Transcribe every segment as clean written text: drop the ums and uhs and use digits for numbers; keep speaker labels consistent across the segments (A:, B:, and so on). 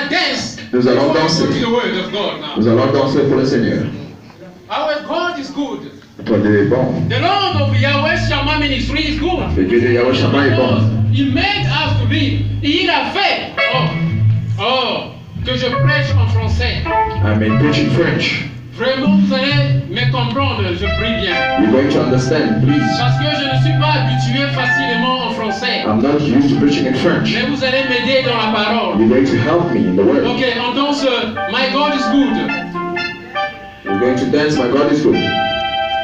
A: gonna dance.
B: Nous allons danser.
A: To the word of God now.
B: Nous allons danser pour le Seigneur.
A: Our God is good.
B: Notre Dieu est bon.
A: The Lord of Yahweh Shammah Ministry is good.
B: Le Dieu de Yahweh Shammah est bon.
A: He made us to live. Il a fait. Que je prêche en français.
B: I may preach in French.
A: Vraiment, vous allez me comprendre, je prie bien.
B: You're going to understand, please.
A: Parce que je ne suis pas habitué facilement en français.
B: I'm not used to preaching in French.
A: Mais vous allez m'aider dans la parole.
B: You're going to help me in the word.
A: Ok, on danse My God is good.
B: We're going to dance My God is good.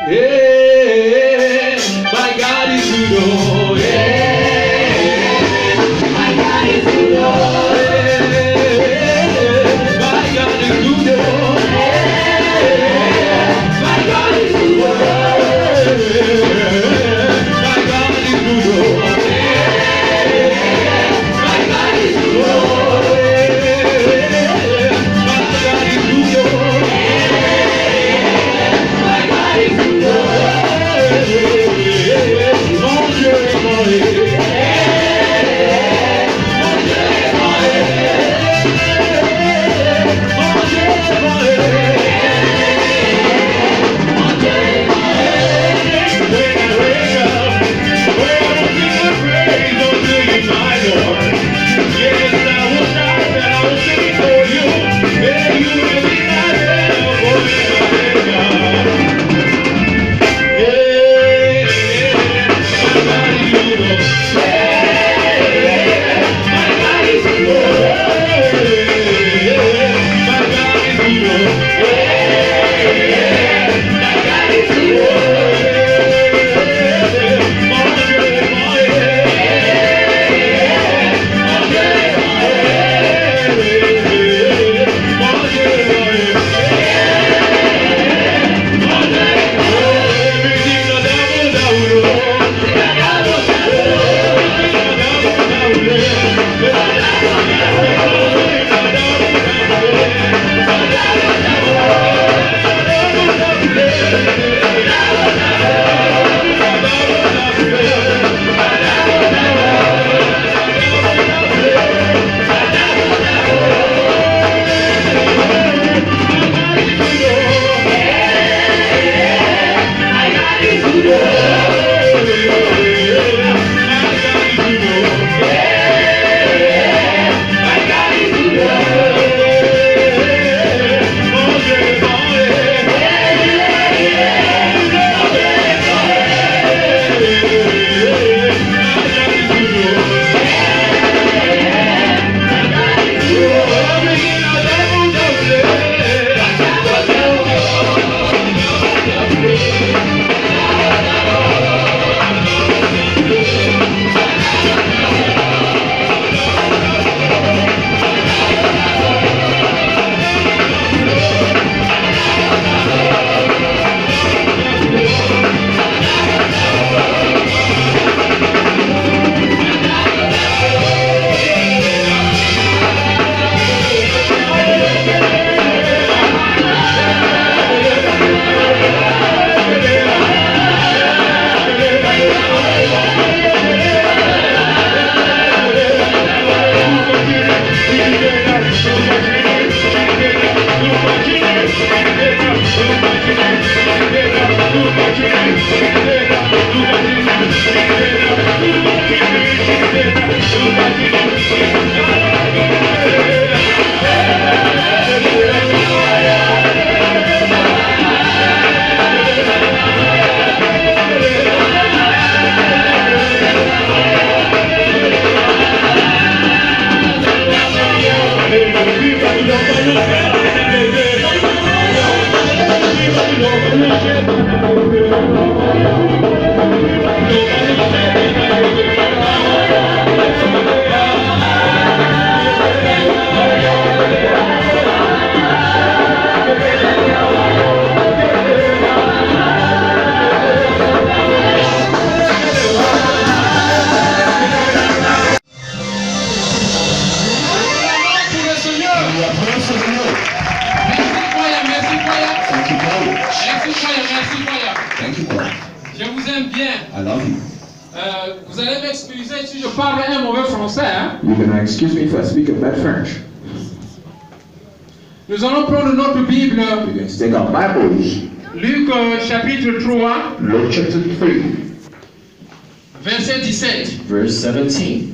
A: Yeah, my God is good. Oh, yeah, my God is good. Oh, yeah, my God is good. Oh, yeah, my God is good. Oh, yeah, my God is good. Oh, yeah, my God is good. Oh, yeah, my God is good. Oh, yeah, my God is good. Vous allez m'excuser si je parle un mauvais français, hein?
B: You're gonna excuse me if I speak a bad French.
A: Nous allons prendre notre Bible,
B: We're going to take our Bibles.
A: Luc chapitre 3,
B: Luke chapter 3,
A: verset 17.
B: verse 17.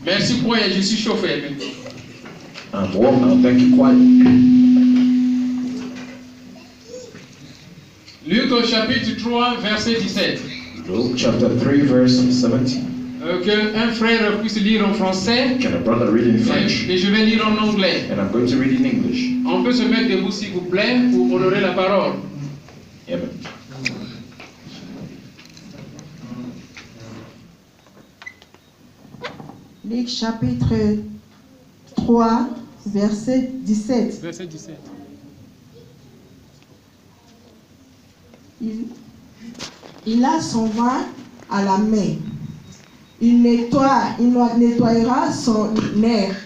A: Merci pour je suis chauffé maintenant.
B: I'm warm now, thank you quite.
A: Luc chapitre 3, verset 17.
B: Luke chapter 3, verse 17.
A: Que un frère puisse lire en français
B: Can a brother read in French?
A: et je vais lire en anglais.
B: And I'm going to read in English.
A: On peut se mettre debout s'il vous plaît pour honorer la parole.
B: Amen.
C: Luc chapitre 3, verset 17.
A: Verset 17.
C: Il a son vin à la main. Il nettoiera son nerf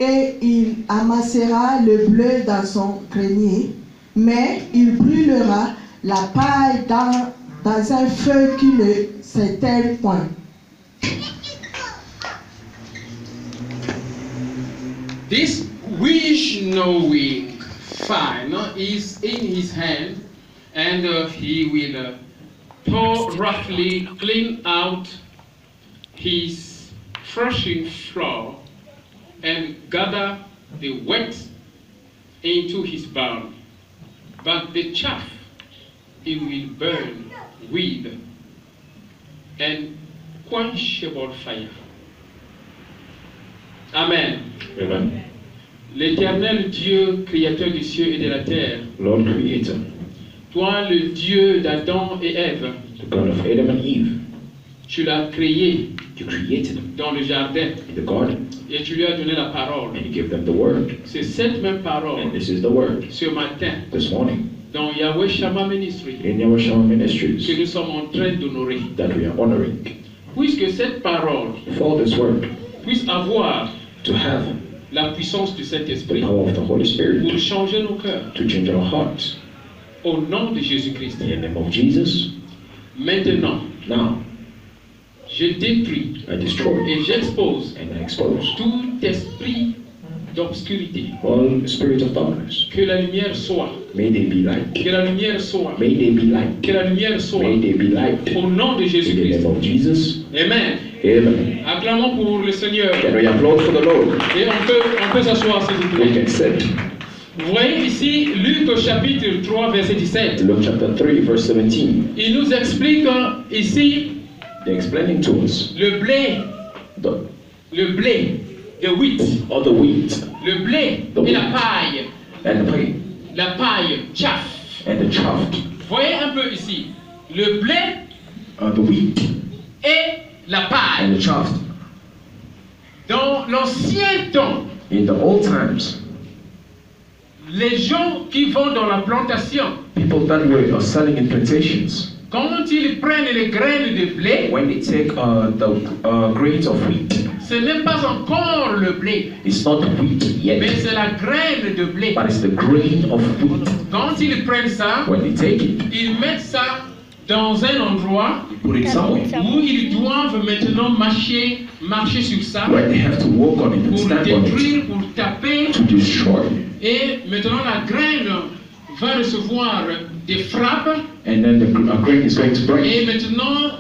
C: et il amassera le bleu dans son grenier, mais il brûlera la paille dans un feu qui ne s'éteint point.
A: This winnowing fan is in his hand, and he will thoroughly clean out his threshing floor and gather the wet into his barn. But the chaff he will burn with unquenchable fire. Amen.
B: Amen.
A: L'Éternel Dieu, créateur du ciel et de la terre,
B: Lord Creator,
A: toi le Dieu d'Adam et Ève,
B: the God of Adam and Eve,
A: tu l'as créé
B: you created them
A: dans le jardin
B: in the garden
A: et tu lui as donné la parole.
B: and you gave them the word.
A: C'est cette même parole
B: And this is the word
A: ce matin
B: this morning
A: dans Yahweh Shammah Ministry
B: in Yahweh Shammah
A: que
B: Ministries
A: nous sommes en train d'honorer.
B: that we are honoring.
A: Puisque cette parole
B: For this word
A: puisse avoir
B: to have
A: la puissance du
B: the
A: Saint-Esprit
B: power of the Holy
A: pour
B: Spirit
A: changer nos cœurs
B: to change our hearts.
A: au nom de Jésus-Christ.
B: In the name of Jesus,
A: Maintenant,
B: now
A: je détruis
B: I destroy
A: et j'expose
B: and I expose
A: tout esprit d'obscurité.
B: all spirit of darkness.
A: Que la lumière soit.
B: May they be light.
A: Que la lumière soit.
B: May they be light.
A: Que la lumière soit.
B: May they be light.
A: Au nom de
B: In the
A: Jésus-Christ.
B: name of Jesus,
A: Amen.
B: amen.
A: Acclamons pour le Seigneur.
B: Can we applaud for the Lord?
A: Et on peut s'asseoir s'il vous
B: We
A: plaît.
B: can sit.
A: Vous voyez ici Luc au chapitre 3 verset 17.
B: Luke chapter 3, verse 17.
A: Il nous explique ici
B: They're explaining to us
A: le blé,
B: the
A: the wheat,
B: or the wheat
A: le blé
B: The
A: et la
B: wheat.
A: paille.
B: and the grain
A: La paille, chaff.
B: and the chaff.
A: Vous voyez un peu ici le blé
B: The wheat
A: et la paille.
B: and the chaff.
A: Dans l'ancien temps,
B: In the old times,
A: les gens qui vont dans la plantation,
B: people that were selling in plantations,
A: quand ils prennent les graines de blé,
B: when they take the grains of wheat,
A: ce n'est pas encore le blé,
B: it's not wheat
A: mais
B: yet,
A: c'est la graine de blé.
B: but it's the grain of wheat.
A: Quand ils prennent ça,
B: When they take it,
A: ils mettent ça dans un endroit
B: they put it somewhere
A: où ils doivent maintenant marcher sur ça
B: where they have to walk on it and
A: pour
B: stand on it
A: détruire, pour taper.
B: to destroy.
A: Et maintenant la graine va recevoir des frappes.
B: And then the grain is going to
A: Et
B: break,
A: maintenant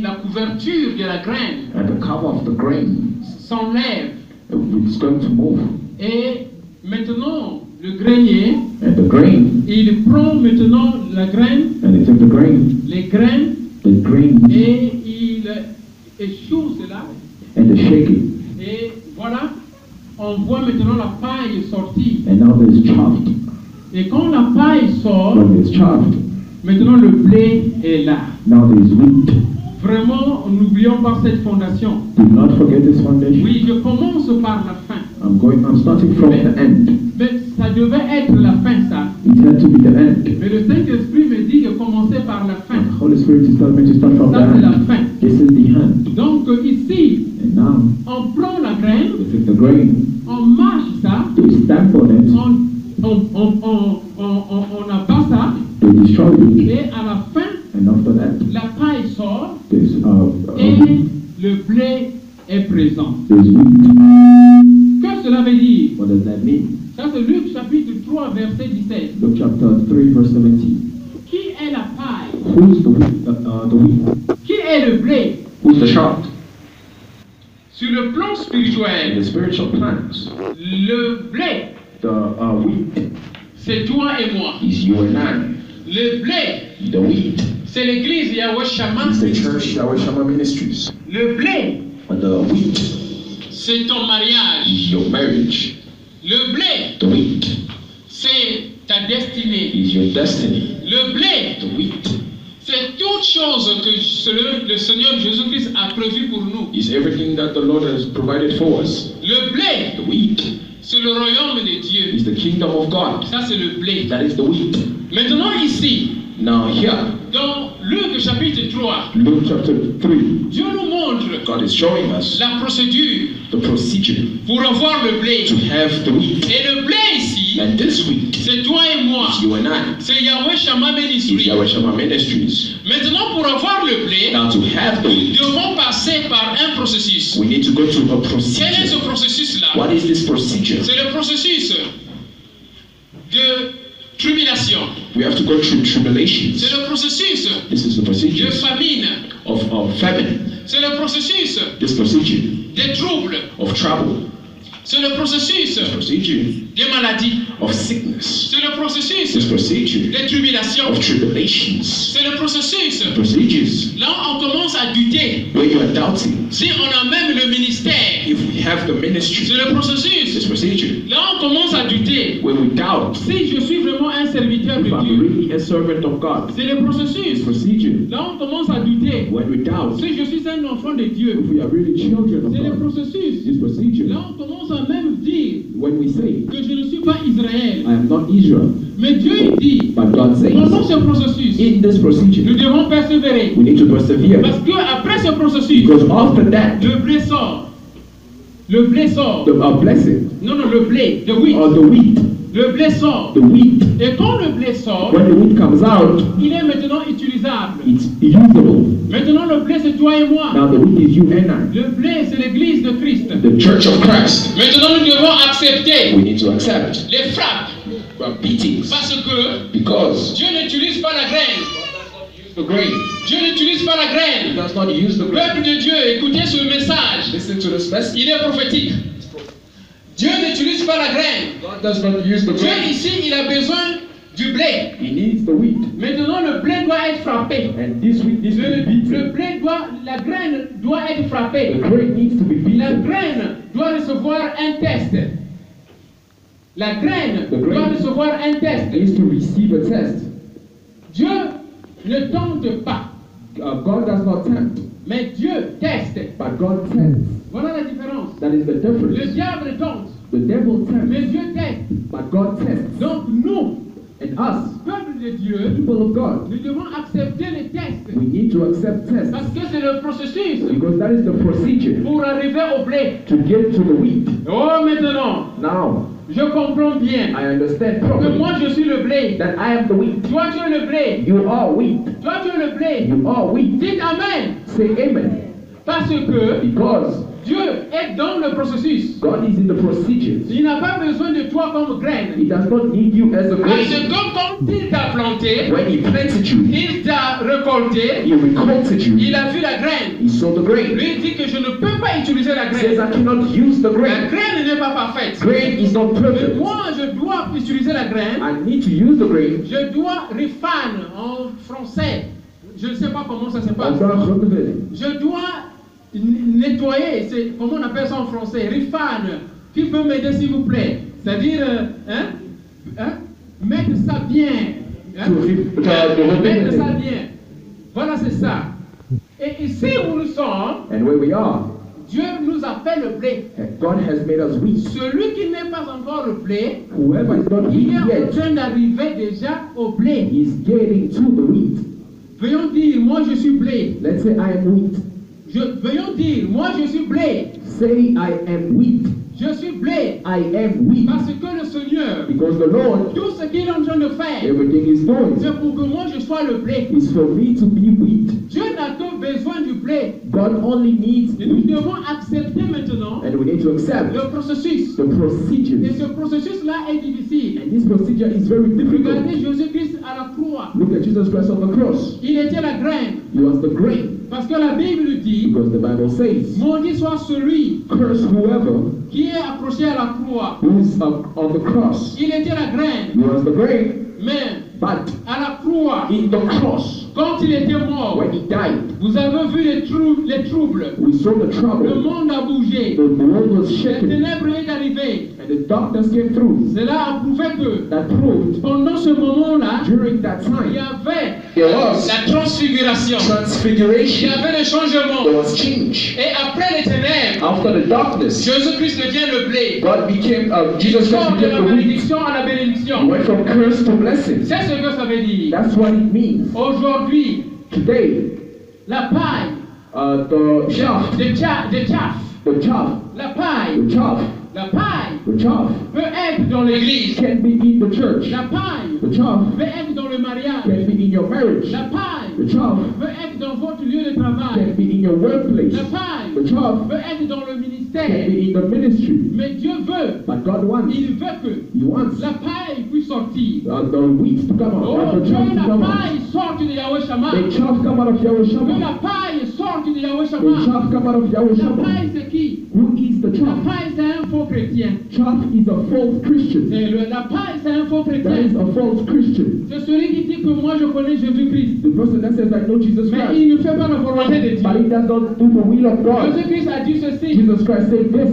A: la couverture de la graine
B: and the cover of the grain
A: s'enlève.
B: is going to move,
A: Et maintenant le grenier,
B: and the grain,
A: il prend maintenant la graine,
B: and they take the grain,
A: les graines, et il échoue cela.
B: and they shake it,
A: Et voilà, on voit maintenant la paille sortir.
B: and now there's chaff.
A: Et quand la paille sort,
B: When there's chaff,
A: maintenant le blé est là.
B: now there's wheat.
A: Vraiment, n'oublions pas cette fondation.
B: Do not forget this foundation.
A: Oui, je commence par la fin.
B: I'm starting from the end.
A: Mais ça devait être la fin, ça.
B: It had to be the end.
A: Mais le Saint-Esprit me dit de commencer par la fin.
B: The Holy Spirit is telling me to start from the
A: Ça, c'est la
B: end.
A: fin.
B: This is the end.
A: Donc ici,
B: And now,
A: on prend la graine,
B: they take the grain,
A: on mâche ça,
B: they stamp on it,
A: on abat ça,
B: they destroy it,
A: et à la fin,
B: and after that,
A: la paille sort
B: there's
A: et le blé
D: est présent.
B: There's wheat.
D: Que cela veut dire?
B: What does that mean?
D: Ça c'est Luc chapitre 3 verset 17.
B: Luke chapter 3 verse 17.
D: Qui est la paille?
B: Who's the wheat?
D: Qui est le blé?
B: Who's the chaff?
D: Sur le plan
B: In
D: spirituel,
B: the spiritual plans,
D: le blé,
B: the wheat
D: c'est toi et moi.
B: is you and I.
D: Le blé,
B: The wheat
D: c'est l'église Yahweh Shammah.
B: is the church Yahweh Shammah Ministries.
D: Le blé,
B: And the wheat
D: c'est ton mariage.
B: is your marriage.
D: Le blé,
B: The wheat
D: c'est ta destinée.
B: is your destiny.
D: Le blé,
B: The wheat
D: c'est toute chose que le Seigneur Jésus-Christ a prévu pour nous.
B: is everything that the Lord has provided for us.
D: Le blé,
B: The wheat
D: c'est le royaume de Dieu.
B: is the kingdom of God.
D: Ça, c'est le blé.
B: That is the wheat.
D: Maintenant, ici,
B: Now here,
D: dans Luc chapitre 3,
B: Luke chapter 3,
D: Dieu nous montre
B: God is showing us
D: la procédure
B: the procedure
D: pour avoir le blé.
B: to have the wheat.
D: Et le blé ici,
B: And this wheat
D: c'est toi et moi.
B: is you and I.
D: C'est Yahweh Shammah
B: Is
D: Ministry.
B: Yahweh Shammah Ministries.
D: Maintenant, pour avoir le blé,
B: Now to have the
D: nous
B: wheat,
D: devons passer par un processus.
B: we need to go through a
D: Quel est ce
B: procedure.
D: processus-là?
B: What is this procedure?
D: C'est le processus de tribulation.
B: We have to go through tribulations.
D: C'est le processus
B: This is the
D: de
B: procedure
D: famine.
B: of famine.
D: C'est le processus
B: This procedure
D: des troubles.
B: of trouble.
D: C'est le processus
B: Procedure
D: des maladies.
B: of sickness.
D: C'est le processus
B: This procedure
D: des tribulations.
B: of tribulations.
D: C'est le processus.
B: Procedures
D: Là, on commence à douter.
B: where you are doubting
D: Si on a même le ministère,
B: if we have the
D: c'est
B: ministry.
D: le processus.
B: This procedure
D: Là, on commence à douter.
B: where we doubt
D: Si je suis vraiment un serviteur
B: if
D: de
B: I'm
D: Dieu,
B: really a servant of God.
D: c'est le processus.
B: This procedure
D: Là, on commence à douter.
B: when we doubt
D: Si je suis un enfant de Dieu,
B: if we are really children of
D: c'est le
B: God.
D: processus.
B: This procedure
D: Là, on commence à même dire
B: when we say
D: que je ne suis pas Israël.
B: I am not Israel,
D: Mais Dieu il dit,
B: but God
D: pendant
B: says
D: ce processus,
B: in this
D: nous
B: procedure
D: devons persévérer.
B: we need to persevere
D: Parce que après ce processus,
B: because after that
D: le blé sort. Le blé sort.
B: the blessing
D: Non, non, le blé, the wheat.
B: or the wheat,
D: Le blé sort.
B: the wheat,
D: Et quand le blé sort,
B: when the wheat comes out,
D: il est maintenant utilisable.
B: it's usable.
D: Maintenant, le blé, c'est toi et moi.
B: Now the wheat is you and I,
D: Le blé, c'est l'église de Christ.
B: the church of Christ.
D: Maintenant, nous devons accepter
B: We need to accept
D: les frappes.
B: beatings
D: Parce que
B: because
D: Dieu n'utilise pas la graine.
B: the grain
D: Dieu n'utilise pas la
B: He
D: graine.
B: does not use the grain.
D: Peuple de Dieu, écoutez ce message.
B: Listen to this message.
D: Il est prophétique. Dieu n'utilise pas la graine.
B: God does not use the
D: Dieu
B: grain.
D: ici, il a besoin du blé.
B: He needs the wheat.
D: Maintenant, le blé doit être frappé.
B: And this wheat needs to be
D: Le
B: beaten.
D: blé doit, la graine doit être frappée.
B: The grain needs to be
D: La
B: beaten.
D: graine doit recevoir un test. La graine
B: The grain-
D: doit recevoir un test.
B: Needs to receive a test.
D: Dieu ne tente pas,
B: God does not tempt,
D: mais Dieu teste.
B: but God tempts.
D: Voilà la différence.
B: That is the
D: Le
B: difference.
D: diable tente,
B: The devil
D: mais
B: tempts,
D: Dieu teste.
B: but God tempts.
D: Donc nous,
B: And us,
D: peuple de Dieu,
B: people of God,
D: nous devons accepter les tests.
B: we need to accept tests
D: Parce que c'est le processus
B: because that is the procedure
D: pour arriver au blé.
B: to get to the wheat.
D: Oh, maintenant,
B: Now,
D: je comprends bien
B: I understand
D: que
B: properly
D: moi je suis le blé.
B: that I am the wheat.
D: Toi tu es le blé.
B: You are wheat.
D: Toi tu es le blé.
B: You are wheat.
D: Dites Amen.
B: Say amen.
D: Parce que
B: Because
D: Dieu est dans le processus.
B: God is in the procedure.
D: Il n'a pas besoin de toi comme graine.
B: He does not need you as a
D: Parce
B: grain.
D: que quand il t'a planté,
B: When He planted you,
D: il t'a récolté,
B: He recolted you.
D: il a vu la graine.
B: He saw the grain.
D: Lui il dit que je ne peux pas utiliser la
B: He says,
D: graine.
B: I cannot use the
D: La
B: grain.
D: graine n'est pas parfaite.
B: Grain is not
D: Mais
B: perfect.
D: moi, je dois utiliser la graine.
B: I need to use the grain.
D: Je dois refine en français. Je ne sais pas comment ça se passe.
B: Encore renouveler.
D: Je dois nettoyer. C'est comment on appelle ça en français? Refine. Qui peut m'aider s'il vous plaît? C'est-à-dire, mettre ça bien. Mettre ça bien. Voilà, c'est ça. Et ici où nous sommes,
B: And where we are,
D: Dieu nous appelle le blé.
B: God has made us wheat.
D: Celui qui n'est pas encore le blé,
B: Whoever is not
D: il
B: wheat
D: est en
B: yet,
D: train d'arriver déjà au blé.
B: is getting to the wheat.
D: Veuillons dire, moi je suis blé.
B: Let's say I am wheat.
D: Veuillons dire, moi je suis blé.
B: Say I am wheat.
D: Je suis blé
B: I am wheat.
D: parce que le Seigneur,
B: Because the Lord,
D: tout ce qu'il est en train de faire,
B: everything he's doing
D: c'est pour que moi je sois le blé.
B: is for me to be wheat.
D: Dieu n'a que besoin du blé.
B: God only needs
D: Et nous
B: wheat.
D: devons accepter maintenant
B: And we need to accept
D: le processus.
B: the
D: Et
B: procedure.
D: ce processus-là est difficile.
B: And this procedure is very
D: Regardez
B: difficult.
D: Jésus-Christ à la croix.
B: Look at Jesus Christ on the cross.
D: Il était la graine.
B: He was the grain.
D: Parce que la Bible dit,
B: Because the Bible says,
D: maudit soit celui
B: curse whoever
D: qui est accroché à la croix.
B: who is on the cross.
D: Il était la
B: He
D: graine.
B: was the grain,
D: Mais
B: but
D: à la croix,
B: in the cross,
D: quand il était mort,
B: when he died,
D: vous avez vu les troubles.
B: we saw the
D: Le
B: trouble.
D: monde a bougé.
B: The world was
D: Les
B: shaken,
D: ténèbres est arrivé.
B: and the darkness came through.
D: Cela a prouvé que
B: That proved
D: pendant ce moment-là,
B: during that
D: il y
B: time
D: avait
B: there was
D: la transfiguration. Il y
B: transfiguration,
D: avait le changement.
B: there was change.
D: Et après les ténèbres,
B: After the darkness,
D: Jésus-Christ devient le blé.
B: God became,
D: Il
B: Jesus
D: sort
B: Christ
D: de la
B: became the wheat.
D: malédiction à la
B: He
D: bénédiction.
B: went from curse to blessing.
D: C'est ce que ça veut dire.
B: That's what it means.
D: Aujourd'hui,
B: Today,
D: la paille,
B: the chaff,
D: de chaff,
B: the chaff,
D: la paille,
B: the chaff,
D: la paille
B: the chaff
D: peut être dans l'église.
B: can be in the church.
D: La paille
B: The chaff
D: peut être dans le mariage.
B: can be in your marriage.
D: La paille
B: The chaff
D: peut être dans votre lieu de
B: can
D: travail.
B: be in your workplace.
D: La paille
B: The chaff
D: peut être dans le
B: can
D: ministère.
B: be in the ministry.
D: Mais Dieu veut,
B: But God wants,
D: il veut que
B: He wants
D: la paille puisse sortir.
B: the wheat to come out,
D: Oh,
B: the
D: que
B: chaff to
D: la
B: come out.
D: paille sorte de Yahweh Shammah.
B: The chaff come out of Yahweh
D: Que
B: Shammah.
D: la paille sorte de Yahweh
B: The
D: Shammah.
B: chaff come out of Yahweh
D: La
B: Shammah.
D: paille c'est qui?
B: Who is the
D: La
B: chaff?
D: paille c'est un faux chrétien.
B: Chaff is a false Christian.
D: La paille c'est un faux
B: That is
D: chrétien.
B: a false Christian.
D: C'est celui qui dit que moi je connais Jésus-Christ.
B: The person that says, I know Jesus
D: Mais
B: Christ,
D: il ne fait pas la volonté de
B: but
D: Dieu.
B: he does not do the will of God.
D: Jésus-Christ a dit ceci.
B: Jesus Christ said this,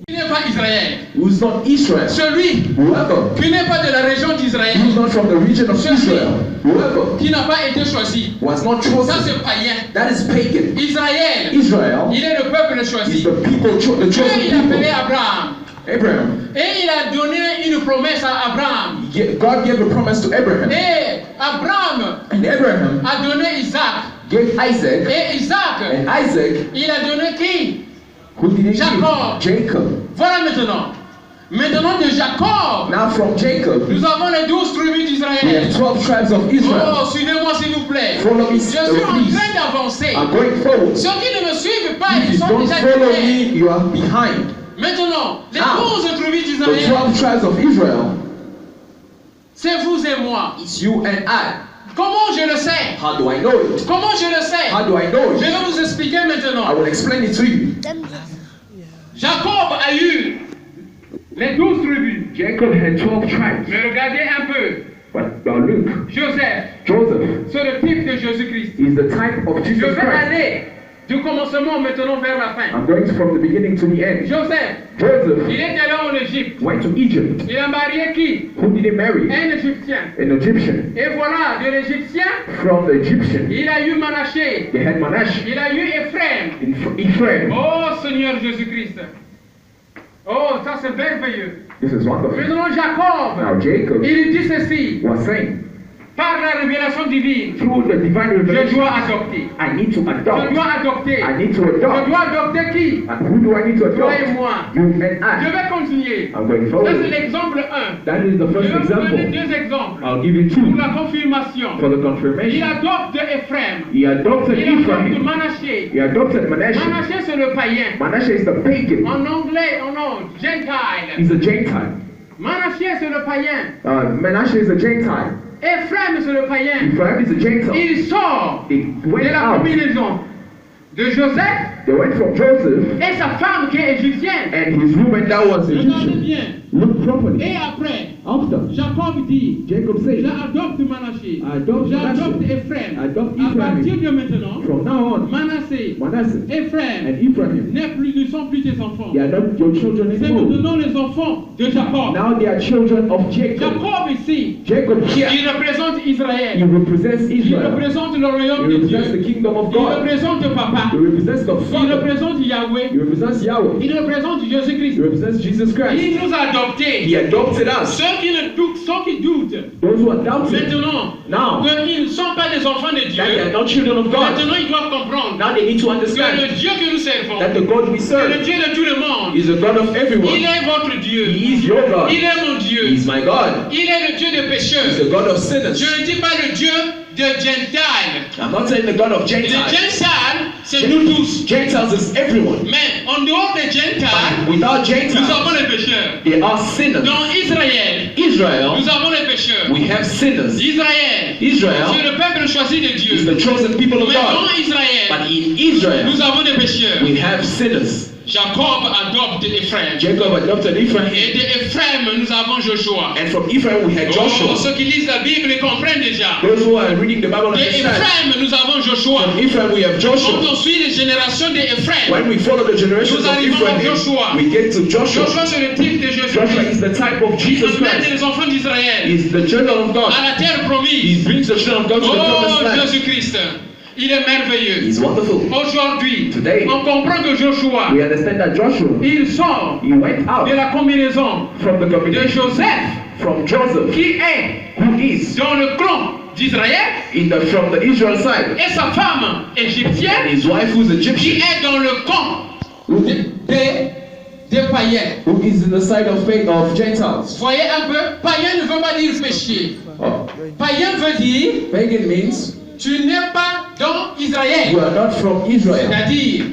D: Il n'est pas Israël.
B: who is not Israel,
D: Celui
B: whoever,
D: qui n'est pas de la région d'Israël,
B: who is not from the region of Israel, whoever
D: qui n'a pas été choisi.
B: was not
D: Ça
B: chosen,
D: c'est païen.
B: that is pagan.
D: Israël,
B: Israel
D: il est le peuple
B: is
D: choisi.
B: the people, the
D: Dieu
B: chosen
D: il a appelé
B: people.
D: Abraham.
B: Abraham,
D: Et il a donné une promesse à Abraham.
B: God gave a promise to Abraham,
D: Et Abraham
B: and Abraham
D: a donné Isaac.
B: gave Isaac,
D: Et Isaac,
B: and Isaac,
D: il a donné qui?
B: who did he
D: Jacob.
B: give? Jacob.
D: Voilà maintenant. Maintenant de Jacob,
B: Now from Jacob,
D: nous avons les 12 tribus
B: we
D: d'Israël.
B: have 12 tribes of
D: Oh,
B: Israel.
D: suivez-moi s'il vous plaît.
B: Follow me,
D: Je suis en
B: please.
D: train d'avancer.
B: I'm going forward.
D: Ceux qui ne me suivent pas,
B: If
D: ils
B: you
D: sont
B: don't
D: déjà
B: follow
D: derrière.
B: me, you are behind.
D: Maintenant, les
B: Now,
D: 12 tribus
B: The
D: d'Israël,
B: 12 tribes of Israel,
D: c'est vous et moi.
B: it's you and I.
D: Comment je le sais?
B: How do I know it?
D: Comment je le sais?
B: How do I know
D: Je
B: it?
D: vais vous expliquer
B: I
D: maintenant.
B: will explain it to you.
D: Jacob a eu les 12 tribus.
B: Jacob had 12 tribes.
D: Mais regardez un peu.
B: But Luke,
D: Joseph,
B: Joseph,
D: c'est le type de Jésus-Christ.
B: is the type of
D: Je
B: Jesus
D: vais
B: Christ.
D: aller du commencement maintenant vers la fin.
B: I'm going from the beginning to the end.
D: Joseph,
B: Joseph
D: il était là en Égypte.
B: went to Egypt.
D: Il a marié qui?
B: Who did he marry?
D: Un Égyptien.
B: An Egyptian.
D: Et voilà, de l'Égyptien,
B: From the Egyptian,
D: il a eu Manaché.
B: they had Manasseh.
D: Il a eu Ephraim.
B: Ephraim.
D: Oh Seigneur Jésus-Christ. Oh, ça c'est merveilleux.
B: This is wonderful.
D: Maintenant Jacob,
B: Now Jacob
D: il dit ceci.
B: was saying,
D: Par la révélation divine,
B: through the divine
D: je
B: revelation,
D: dois adopter.
B: I need to
D: Je
B: adopt.
D: dois adopter.
B: I need to
D: Je
B: adopt.
D: dois adopter qui?
B: And who do I need to
D: Toi et
B: adopt?
D: moi.
B: You and
D: Je
B: I.
D: vais continuer.
B: I'm going
D: Ça c'est
B: forward.
D: l'exemple 1.
B: That is the
D: Je
B: first
D: vais vous donner
B: example.
D: deux exemples.
B: I'll give you
D: Pour
B: two
D: la confirmation.
B: for the
D: Il
B: confirmation.
D: adopte Ephraim.
B: He adopted
D: Il adopte
B: Ephraim.
D: Manaché.
B: He adopted Manasseh.
D: Manaché c'est le païen.
B: Manasseh is the pagan.
D: En anglais, oh non, Gentile.
B: He's a Gentile.
D: Manaché c'est le païen.
B: Manasseh is a Gentile.
D: Ephraim c'est le païen.
B: Ephraim is a Gentile.
D: Il sort
B: He
D: de
B: went
D: la
B: out.
D: combinaison de Joseph
B: They went from Joseph
D: et sa femme qui est égyptienne.
B: and his woman that was
D: Regardez
B: Egyptian.
D: bien.
B: Look properly.
D: Et après,
B: After,
D: Jacob dit,
B: Jacob said,
D: j'adopte Manaché.
B: Adopt
D: J'adopte
B: Manasseh.
D: Ephraim.
B: Adopt
D: À
B: Ephraim.
D: partir de maintenant,
B: From now on,
D: Manassé,
B: Manasseh
D: Ephraim
B: and Ephraim,
D: ne sont plus tes enfants.
B: they are not your children
D: C'est
B: anymore.
D: maintenant les enfants de Jacob.
B: Now they are children of Jacob.
D: Jacob ici,
B: Jacob here,
D: il représente
B: he
D: Israël.
B: represents
D: Il
B: Israel.
D: représente le
B: He
D: royaume de
B: represents the
D: Dieu.
B: kingdom of
D: Il
B: God.
D: représente papa.
B: He represents the
D: Il
B: Father.
D: représente Yahweh.
B: He represents Yahweh.
D: Il représente Jésus-Christ.
B: He represents Jesus Christ.
D: Il nous a adoptés.
B: He adopted us.
D: Ceux qui doutent,
B: Those who are doubting
D: maintenant,
B: now
D: qu'ils ne sont pas des enfants enfants de
A: that they are
D: Dieu,
A: not children of God.
D: maintenant ils doivent comprendre
A: Now they need to
D: que
A: understand
D: le Dieu que nous servons,
A: that the God we
D: que le
A: serve
D: Dieu de tout le monde,
A: is the God of
D: il
A: everyone.
D: est votre Dieu,
A: He is your God.
D: il est mon Dieu,
A: He is my God.
D: il est le Dieu des
A: He's
D: pécheurs.
A: the God of sinners.
D: Je ne dis pas le Dieu de Gentiles.
A: I'm not saying the God of
D: Les
A: Gentiles.
D: Gentiles, c'est nous tous.
A: Gentiles is everyone.
D: Mais en dehors des Gentiles,
A: Without
D: nous
A: Gentiles,
D: avons les pécheurs.
A: they are sinners.
D: Dans Israël,
A: Israel,
D: nous avons les pécheurs.
A: we have sinners.
D: Israël, c'est
A: Israel
D: le peuple choisi de
A: is
D: Dieu.
A: the chosen people of
D: Mais
A: God.
D: dans Israël,
A: But in Israel,
D: nous avons des pécheurs.
A: we have sinners.
D: Jacob adopte Ephraim.
A: Jacob adopted Ephraim,
D: Et de Ephraim, nous avons Joshua.
A: and from Ephraim we had
D: Oh,
A: Joshua.
D: ceux qui lisent la Bible comprennent déjà.
A: Those who are reading the Bible
D: De
A: understand.
D: Ephraim, nous avons Joshua.
A: From Ephraim we have
D: Quand
A: Joshua.
D: on suit les générations de Ephraim,
A: When we follow the generations
D: nous
A: of
D: arrivons à
A: Ephraim,
D: Joshua.
A: we get to Joshua.
D: Joshua c'est le type de Jésus.
A: Joshua is the type of
D: Il
A: Jesus
D: emmène
A: Christ.
D: les enfants d'Israël
A: He is the children of God.
D: à la terre
A: He
D: promise.
A: brings the children of God to the promised
D: Oh,
A: land.
D: Jésus-Christ, il est merveilleux.
A: He's wonderful.
D: Aujourd'hui,
A: Today,
D: on comprend que Joshua,
A: we understand that Joshua,
D: il sort
A: he went out
D: de la combinaison
A: from the
D: de
A: combination
D: Joseph,
A: from Joseph,
D: qui est
A: who is
D: dans le clan d'Israël,
A: from the Israel side,
D: et sa femme
A: and
D: égyptienne,
A: his wife who's
D: qui
A: Egyptian,
D: est dans le camp
A: who,
D: des païens.
A: who is in the side of faith of Gentiles.
D: Voyez un peu, païen ne veut pas dire péché.
A: Oh.
D: Païen veut dire,
A: Pagan means
D: tu n'es pas dans Israël.
A: you are not from Israel.
D: C'est-à-dire,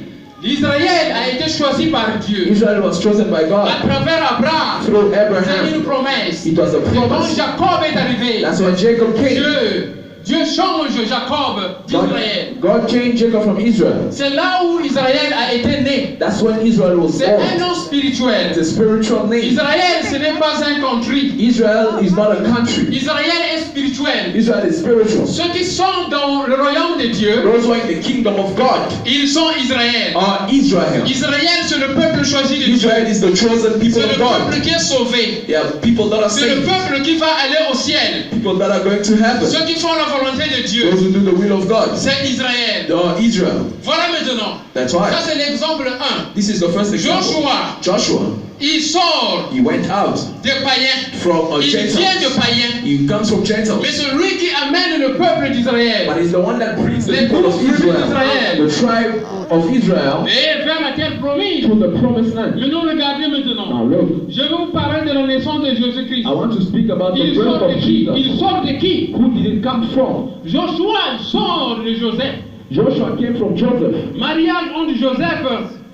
D: l'Israël a été choisi par Dieu.
A: Israel was chosen by
D: À
A: God
D: travers Abraham,
A: through
D: c'est une
A: Abraham.
D: promesse.
A: It was a
D: Et quand
A: promise.
D: Jacob est arrivé,
A: That's why Jacob came.
D: Dieu change Jacob d'Israël.
A: God changed Jacob from Israel.
D: C'est là où Israël a été né.
A: That's when Israel was
D: C'est un
A: born.
D: nom spirituel.
A: It's a spiritual name.
D: Israël, ce n'est pas un country.
A: Israel is not a country.
D: Israël est spirituel.
A: Israel is spiritual.
D: Ceux qui sont dans le royaume de Dieu,
A: Those who are in the kingdom of God
D: ils sont Israël.
A: are Israel.
D: Israël, c'est le peuple choisi de Dieu.
A: Israel is the chosen people
D: C'est le
A: of God.
D: peuple qui est sauvé.
A: They are people that are
D: C'est le
A: saved.
D: peuple qui va aller au ciel.
A: People that are going to heaven.
D: Ceux qui font la volonté de Dieu,
A: Those who do the will of God.
D: c'est Israël.
A: They are Israel.
D: Voilà maintenant.
A: That's
D: Ça,
A: why.
D: c'est l'exemple 1.
A: This is the first example. Joshua.
D: Il sort
A: He went out
D: des païens.
A: from a
D: Il vient de
A: Gentile.
D: païens.
A: He comes from
D: Mais
A: Gentiles.
D: celui qui amène le peuple d'Israël
A: But he's the one that brings the
D: Les
A: people of
D: tribus
A: Israel,
D: d'Israël.
A: the tribe of Israel,
D: et vers la terre promise.
A: to the promised land.
D: Maintenant, regardez maintenant.
A: Now look,
D: Je vais vous parler de la naissance de Jésus-Christ.
A: I want to speak about the
D: Il
A: birth
D: sort de
A: of
D: qui?
A: Jesus.
D: Il sort de qui?
A: Who did it come from?
D: Joshua sort de Joseph.
A: Joshua came from Joseph.
D: Mariage entre Joseph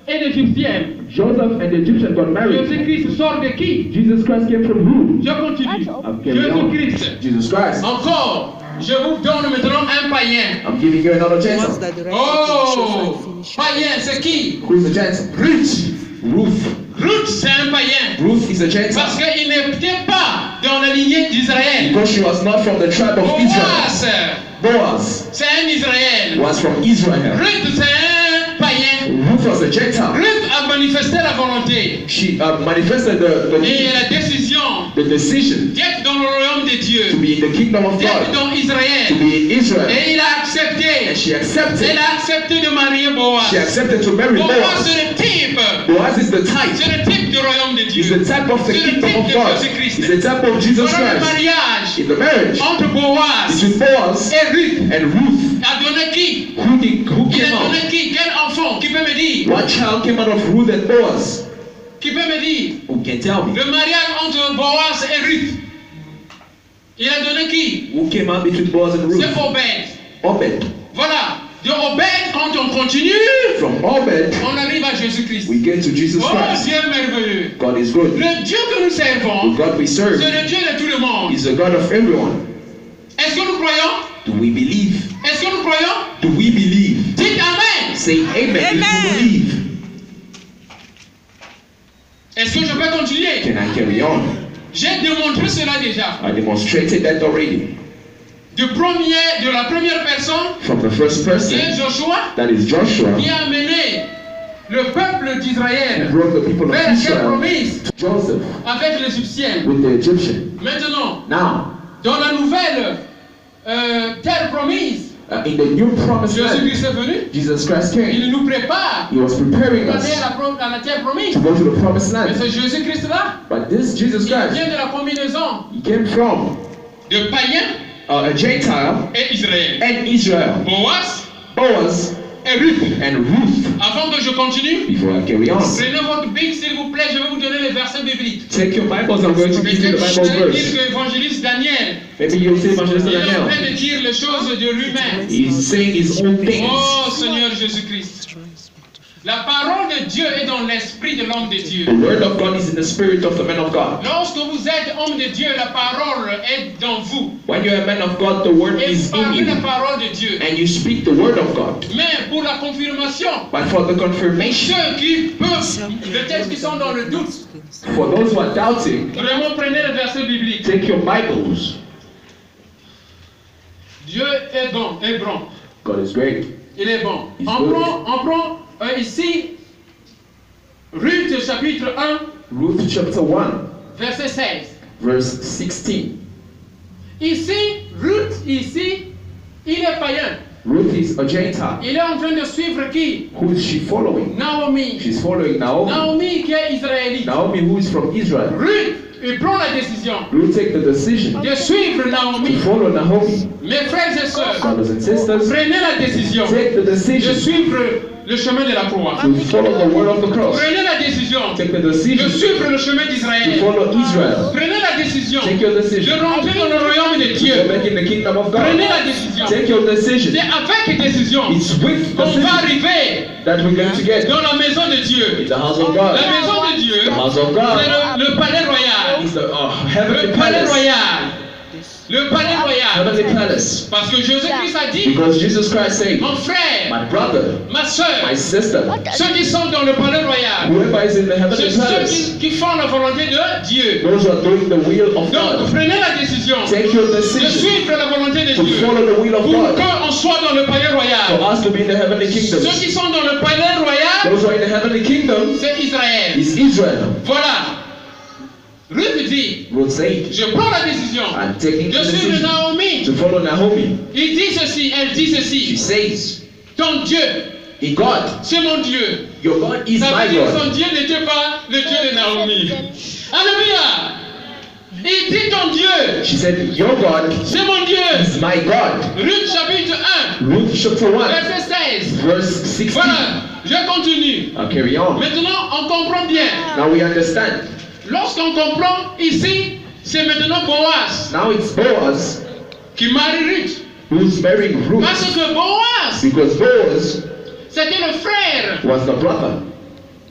D: et l'Égyptienne.
A: Joseph and the Egyptian got married.
D: Jésus-Christ sort de qui?
A: Jesus Christ came from who?
D: Je continue.
A: Carry on.
D: Jésus-Christ.
A: Jesus Christ.
D: Encore, je vous donne maintenant un païen.
A: I'm giving you another Gentile.
D: Oh, païen, c'est qui?
A: Who is a Gentile? Ruth.
D: Ruth, c'est un païen.
A: Ruth is a
D: Parce
A: Gentile.
D: qu'il n'était pas dans la lignée d'Israël.
A: Because she was not from the tribe of Israel.
D: Boaz,
A: Boaz
D: c'est un Israël.
A: was from Israel.
D: Ruth, c'est un païen.
A: Ruth was a Gentile.
D: Ruth a manifesté la volonté
A: She manifested
D: et la décision
A: the decision
D: d'être dans le royaume de
A: to
D: Dieu,
A: be in the kingdom of
D: d'être
A: God,
D: dans
A: to
D: Israël.
A: be in Israel.
D: Et il a accepté.
A: And she accepted.
D: Elle a accepté de marier Boaz.
A: She accepted to marry
D: Boaz,
A: Boaz.
D: c'est le type.
A: Boaz is the type.
D: C'est le type du royaume de
A: He's
D: Dieu.
A: the type of the
D: C'est le
A: kingdom
D: type
A: of
D: de
A: God.
D: Jésus-Christ.
A: He's the type of Jesus
D: Voilà le
A: Christ.
D: mariage
A: In the marriage
D: entre Boaz
A: between Boaz
D: et Ruth.
A: and Ruth,
D: A donné qui?
A: who
D: Il
A: came
D: a donné
A: out?
D: qui? Quel enfant? Qui peut me dire?
A: What child came out of Ruth and Boaz?
D: Qui peut me dire?
A: Who can tell me?
D: Le mariage entre Boaz et Ruth. Il a donné qui?
A: Who came out between Boaz and Ruth?
D: C'est Obed.
A: Obed.
D: Voilà. De Obed, quand on continue,
A: From Obed,
D: on arrive à Jésus-Christ.
A: we get to Jesus
D: Oh,
A: Christ.
D: Dieu merveilleux.
A: God is good.
D: Le Dieu que nous
A: The
D: servons,
A: God we
D: c'est
A: serve
D: le Dieu de tout le monde.
A: is the God of everyone.
D: Est-ce que nous croyons?
A: Do we believe?
D: Est-ce que nous croyons?
A: Do we believe?
D: Dites Amen.
A: Say amen if you believe.
D: Est-ce que je peux continuer?
A: Can I carry on?
D: J'ai démontré cela déjà.
A: I demonstrated that already.
D: De la première personne,
A: From the first person,
D: c'est Joshua,
A: that is Joshua,
D: qui a amené le peuple
A: who
D: d'Israël
A: brought the people of
D: vers la terre
A: Israel
D: promise
A: to Joseph
D: avec l'Égyptienne.
A: with the Egyptian.
D: Maintenant,
A: Now,
D: dans la nouvelle terre promise,
A: in the new promised land,
D: Jésus-Christ est venu.
A: Jesus Christ came.
D: Il nous prépare
A: He was preparing
D: pour
A: us
D: aller à la terre promise.
A: to go to the promised
D: Mais
A: land.
D: c'est Jésus-Christ là,
A: But this Jesus
D: il vient
A: Christ,
D: de la combinaison
A: he came from
D: de païens
A: a Gentile
D: et Israël.
A: and Israel.
D: Boaz
A: Boaz
D: et Ruth.
A: and Ruth.
D: Avant que je continue,
A: Before I carry on,
D: prenez votre Bible s'il vous plaît, je vais vous donner les versets bibliques.
A: take your Bibles. I'm going to give you the
D: Peut-être
A: Bible
D: vous allez dire
A: verse.
D: que l'évangéliste Daniel,
A: Maybe you'll say Evangelist
D: il est en train
A: Daniel.
D: de dire les choses de lui-même.
A: He's saying his own things.
D: Oh Seigneur Jésus-Christ. La parole de Dieu est dans l'esprit de l'homme de Dieu.
A: The word of God is in the spirit of the man of God.
D: Lorsque vous êtes homme de Dieu, la parole est dans vous.
A: When you're a man of God, the word
D: Et
A: is
D: vous
A: in
D: parlez la
A: you.
D: parole de Dieu.
A: And you speak the word of God.
D: Mais pour la confirmation,
A: But for the confirmation,
D: ceux qui peuvent, peut-être qui sont dans le doute,
A: for those who are doubting,
D: vraiment prenez le verset biblique.
A: take your Bibles.
D: Dieu est bon,
A: God is great.
D: il est bon.
A: He's
D: On
A: good.
D: prend ici Ruth chapitre 1,
A: Ruth chapter 1,
D: verset 16.
A: verse 16.
D: Ici, Ruth, ici, il est païen.
A: Ruth is a Gentile.
D: Il est en train de suivre qui?
A: Who is she following?
D: Naomi.
A: She's following Naomi.
D: Naomi qui est israélite.
A: Naomi, who is from Israel.
D: Ruth, il prend la décision
A: Ruth take the decision
D: de suivre
A: to
D: Naomi.
A: follow Naomi.
D: Mes frères et sœurs,
A: Brothers and sisters,
D: prenez la décision
A: take the
D: de
A: decision
D: suivre le chemin de la croix.
A: to follow the word of the cross.
D: Prenez la décision
A: Take the
D: de
A: decision
D: suivre le chemin
A: to
D: d'Israël.
A: follow Israel.
D: Prenez la décision
A: Take your
D: de
A: decision
D: rentrer dans le royaume de
A: to
D: Dieu.
A: go back in the kingdom of
D: Prenez
A: God.
D: la décision.
A: Take your decision.
D: C'est avec décision
A: It's with
D: qu'on va
A: decision
D: arriver
A: that we're going to get
D: dans la maison de
A: in
D: Dieu.
A: the house of
D: La
A: God.
D: maison de Dieu,
A: The house of
D: c'est
A: God
D: le palais royal.
A: is the
D: Le
A: heavenly
D: palais
A: palace.
D: royal. Le palais royal.
A: Heavenly palace.
D: Parce que Jésus-Christ a dit,
A: Because Jesus Christ said,
D: mon frère,
A: my brother,
D: ma soeur,
A: my sister,
D: ceux qui sont dans le palais royal,
A: whoever is in the
D: c'est
A: heavenly
D: ceux
A: palace,
D: qui font la volonté de Dieu.
A: those who are doing the will of
D: Donc,
A: God,
D: prenez la décision
A: take your
D: de
A: decision
D: suivre la volonté de
A: to
D: Dieu
A: follow the will of
D: pour
A: God,
D: qu'on soit dans le palais
A: for
D: royal.
A: us to be in the heavenly kingdom.
D: Ceux qui sont dans le palais royal,
A: Those who are in the heavenly kingdom
D: c'est Israël.
A: is Israel.
D: Voilà. Ruth dit,
A: Ruth said,
D: je prends la décision
A: I'm taking
D: de
A: the
D: suivre
A: decision
D: Naomi.
A: to follow Naomi.
D: Il dit ceci, elle dit
A: She
D: ceci.
A: says,
D: Ton Dieu,
A: in God,
D: c'est mon Dieu.
A: your God is
D: Ça
A: my
D: veut dire que
A: God.
D: son Dieu n'était pas le Dieu de Naomi. Alléluia. Il dit ton Dieu,
A: She said, your God
D: c'est mon Dieu.
A: is my God.
D: Ruth chapitre 1,
A: Ruth chapter 1,
D: verset 16.
A: verse 16.
D: Voilà, je continue.
A: I'll carry on.
D: Maintenant, on comprend bien.
A: Now we understand.
D: Lorsqu'on comprend ici, c'est maintenant Boaz
A: Now it's Boaz
D: qui marie Ruth.
A: who's marrying Ruth.
D: Parce que Boaz,
A: Because Boaz
D: c'était le frère
A: was the brother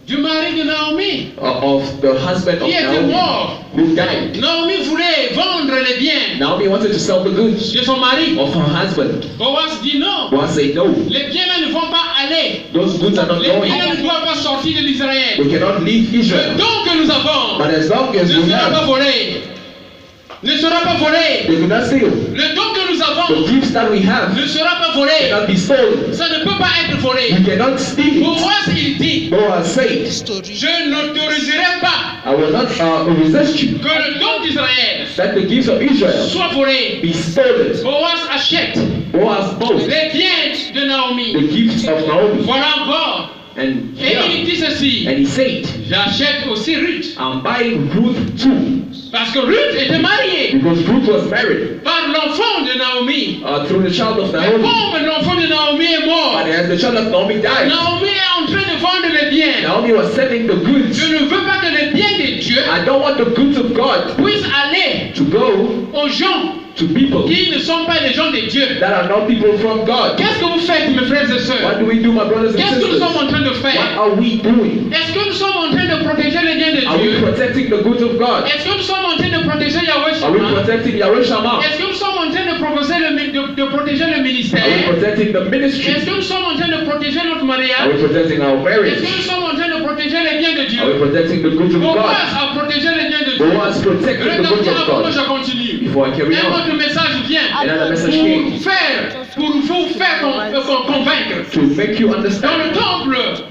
D: du mari de Naomi
A: of the husband of
D: qui était
A: Naomi
D: mort.
A: who died.
D: Naomi voulait vendre les biens
A: Naomi wanted to sell the goods
D: de son mari.
A: of her husband.
D: Boaz dit non.
A: Boaz said, no,
D: Les biens-là ne vont pas aller.
A: those goods are not
D: Les
A: going.
D: biens ne doivent pas sortir de l'Israël.
A: We cannot leave
D: Le
A: Israel.
D: don que nous avons
A: But as long as
D: ne
A: we
D: sera pas
A: have,
D: volé. Ne sera pas volé.
A: they do not steal.
D: Le don que nous avons
A: The gifts that we have
D: ne sera pas volé.
A: cannot be stolen.
D: Ça ne peut pas être volé.
A: We cannot steal it.
D: Boaz, il dit,
A: Boaz said,
D: je n'autoriserai pas
A: I will not resist you.
D: que le don d'Israël
A: That the gifts of Israel
D: soit volé.
A: be stolen.
D: Boaz achète
A: Boaz bought
D: les biens de Naomi.
A: the gifts of Naomi.
D: Voilà encore.
A: And
D: Et il dit ceci,
A: and he said,
D: j'achète aussi Ruth.
A: I'm buying Ruth too.
D: Parce que Ruth était mariée
A: Because Ruth was married
D: par l'enfant de Naomi.
A: through the child of
D: Mais
A: Naomi.
D: comme l'enfant de Naomi est mort,
A: But as the child of Naomi died,
D: Naomi est en train de vendre les biens.
A: Naomi was selling the goods.
D: Je ne veux pas que les biens de Dieu
A: I don't want the goods of God
D: puissent aller
A: to go
D: aux gens
A: to people
D: qui ne sont pas les gens de Dieu.
A: that are not people from God.
D: Qu'est-ce que vous faites, mes frères et sœurs?
A: What do we do, my brothers and
D: Qu'est-ce que nous
A: sisters?
D: sommes en train de
A: What
D: faire?
A: are we doing?
D: Est-ce que nous sommes en train de protéger les biens de
A: Are we
D: Dieu?
A: protecting the goods of God?
D: Est-ce que nous sommes en train de protéger Yahweh
A: Are we
D: Shammah?
A: protecting Yahweh Shammah?
D: Est-ce que nous sommes en train de protéger le
A: Are we
D: ministère?
A: protecting the ministry?
D: Est-ce que nous sommes en train de protéger notre
A: Are
D: mariage?
A: we protecting our
D: Est-ce
A: marriage?
D: que nous sommes en train de protéger les biens de
A: Are we
D: Dieu?
A: protecting the goods of
D: Boaz
A: God?
D: a protégé les biens de Dieu.
A: Boaz protected the goods
D: Regardez
A: of
D: avant que
A: God.
D: je continue.
A: Before I carry
D: Un
A: on,
D: autre message vient
A: another message came
D: pour vous faire convaincre.
A: to make you
D: Dans le
A: understand.
D: temple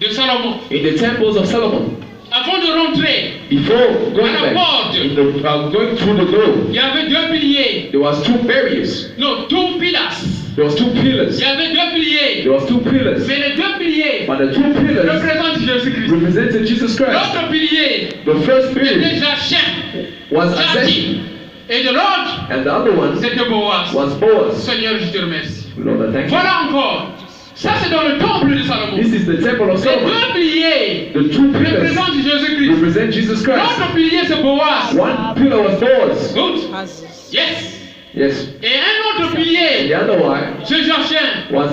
D: de Salomon,
A: In the temples of Solomon,
D: avant de rentrer,
A: before going
D: À la
A: back,
D: porte.
A: going through the door,
D: il y avait deux piliers.
A: there was two barriers.
D: Non, deux pillars.
A: There was two
D: Il
A: pillars.
D: y avait deux piliers.
A: There was two pillars.
D: Mais les deux piliers
A: But the two pillars
D: représentent Jésus-Christ.
A: represented Jesus Christ.
D: L'autre pilier
A: The first
D: était
A: pillar
D: Jachem.
A: was
D: Jachem.
A: Azeki.
D: Et de l'autre,
A: and the other one
D: c'était Boaz.
A: was Boaz.
D: Seigneur, je te remercie.
A: Lord, I thank you.
D: Voilà encore. Ça, c'est dans le temple de Salomon.
A: This is the temple of
D: Les
A: Solomon.
D: deux piliers
A: The two pillars
D: représentent Jésus-Christ.
A: represent Jesus Christ.
D: L'autre pilier, c'est Boaz.
A: One pillar was Boaz.
D: Good. Yes.
A: Yes.
D: Et un autre
A: And
D: pilier,
A: the other one
D: c'est Jachin.
A: was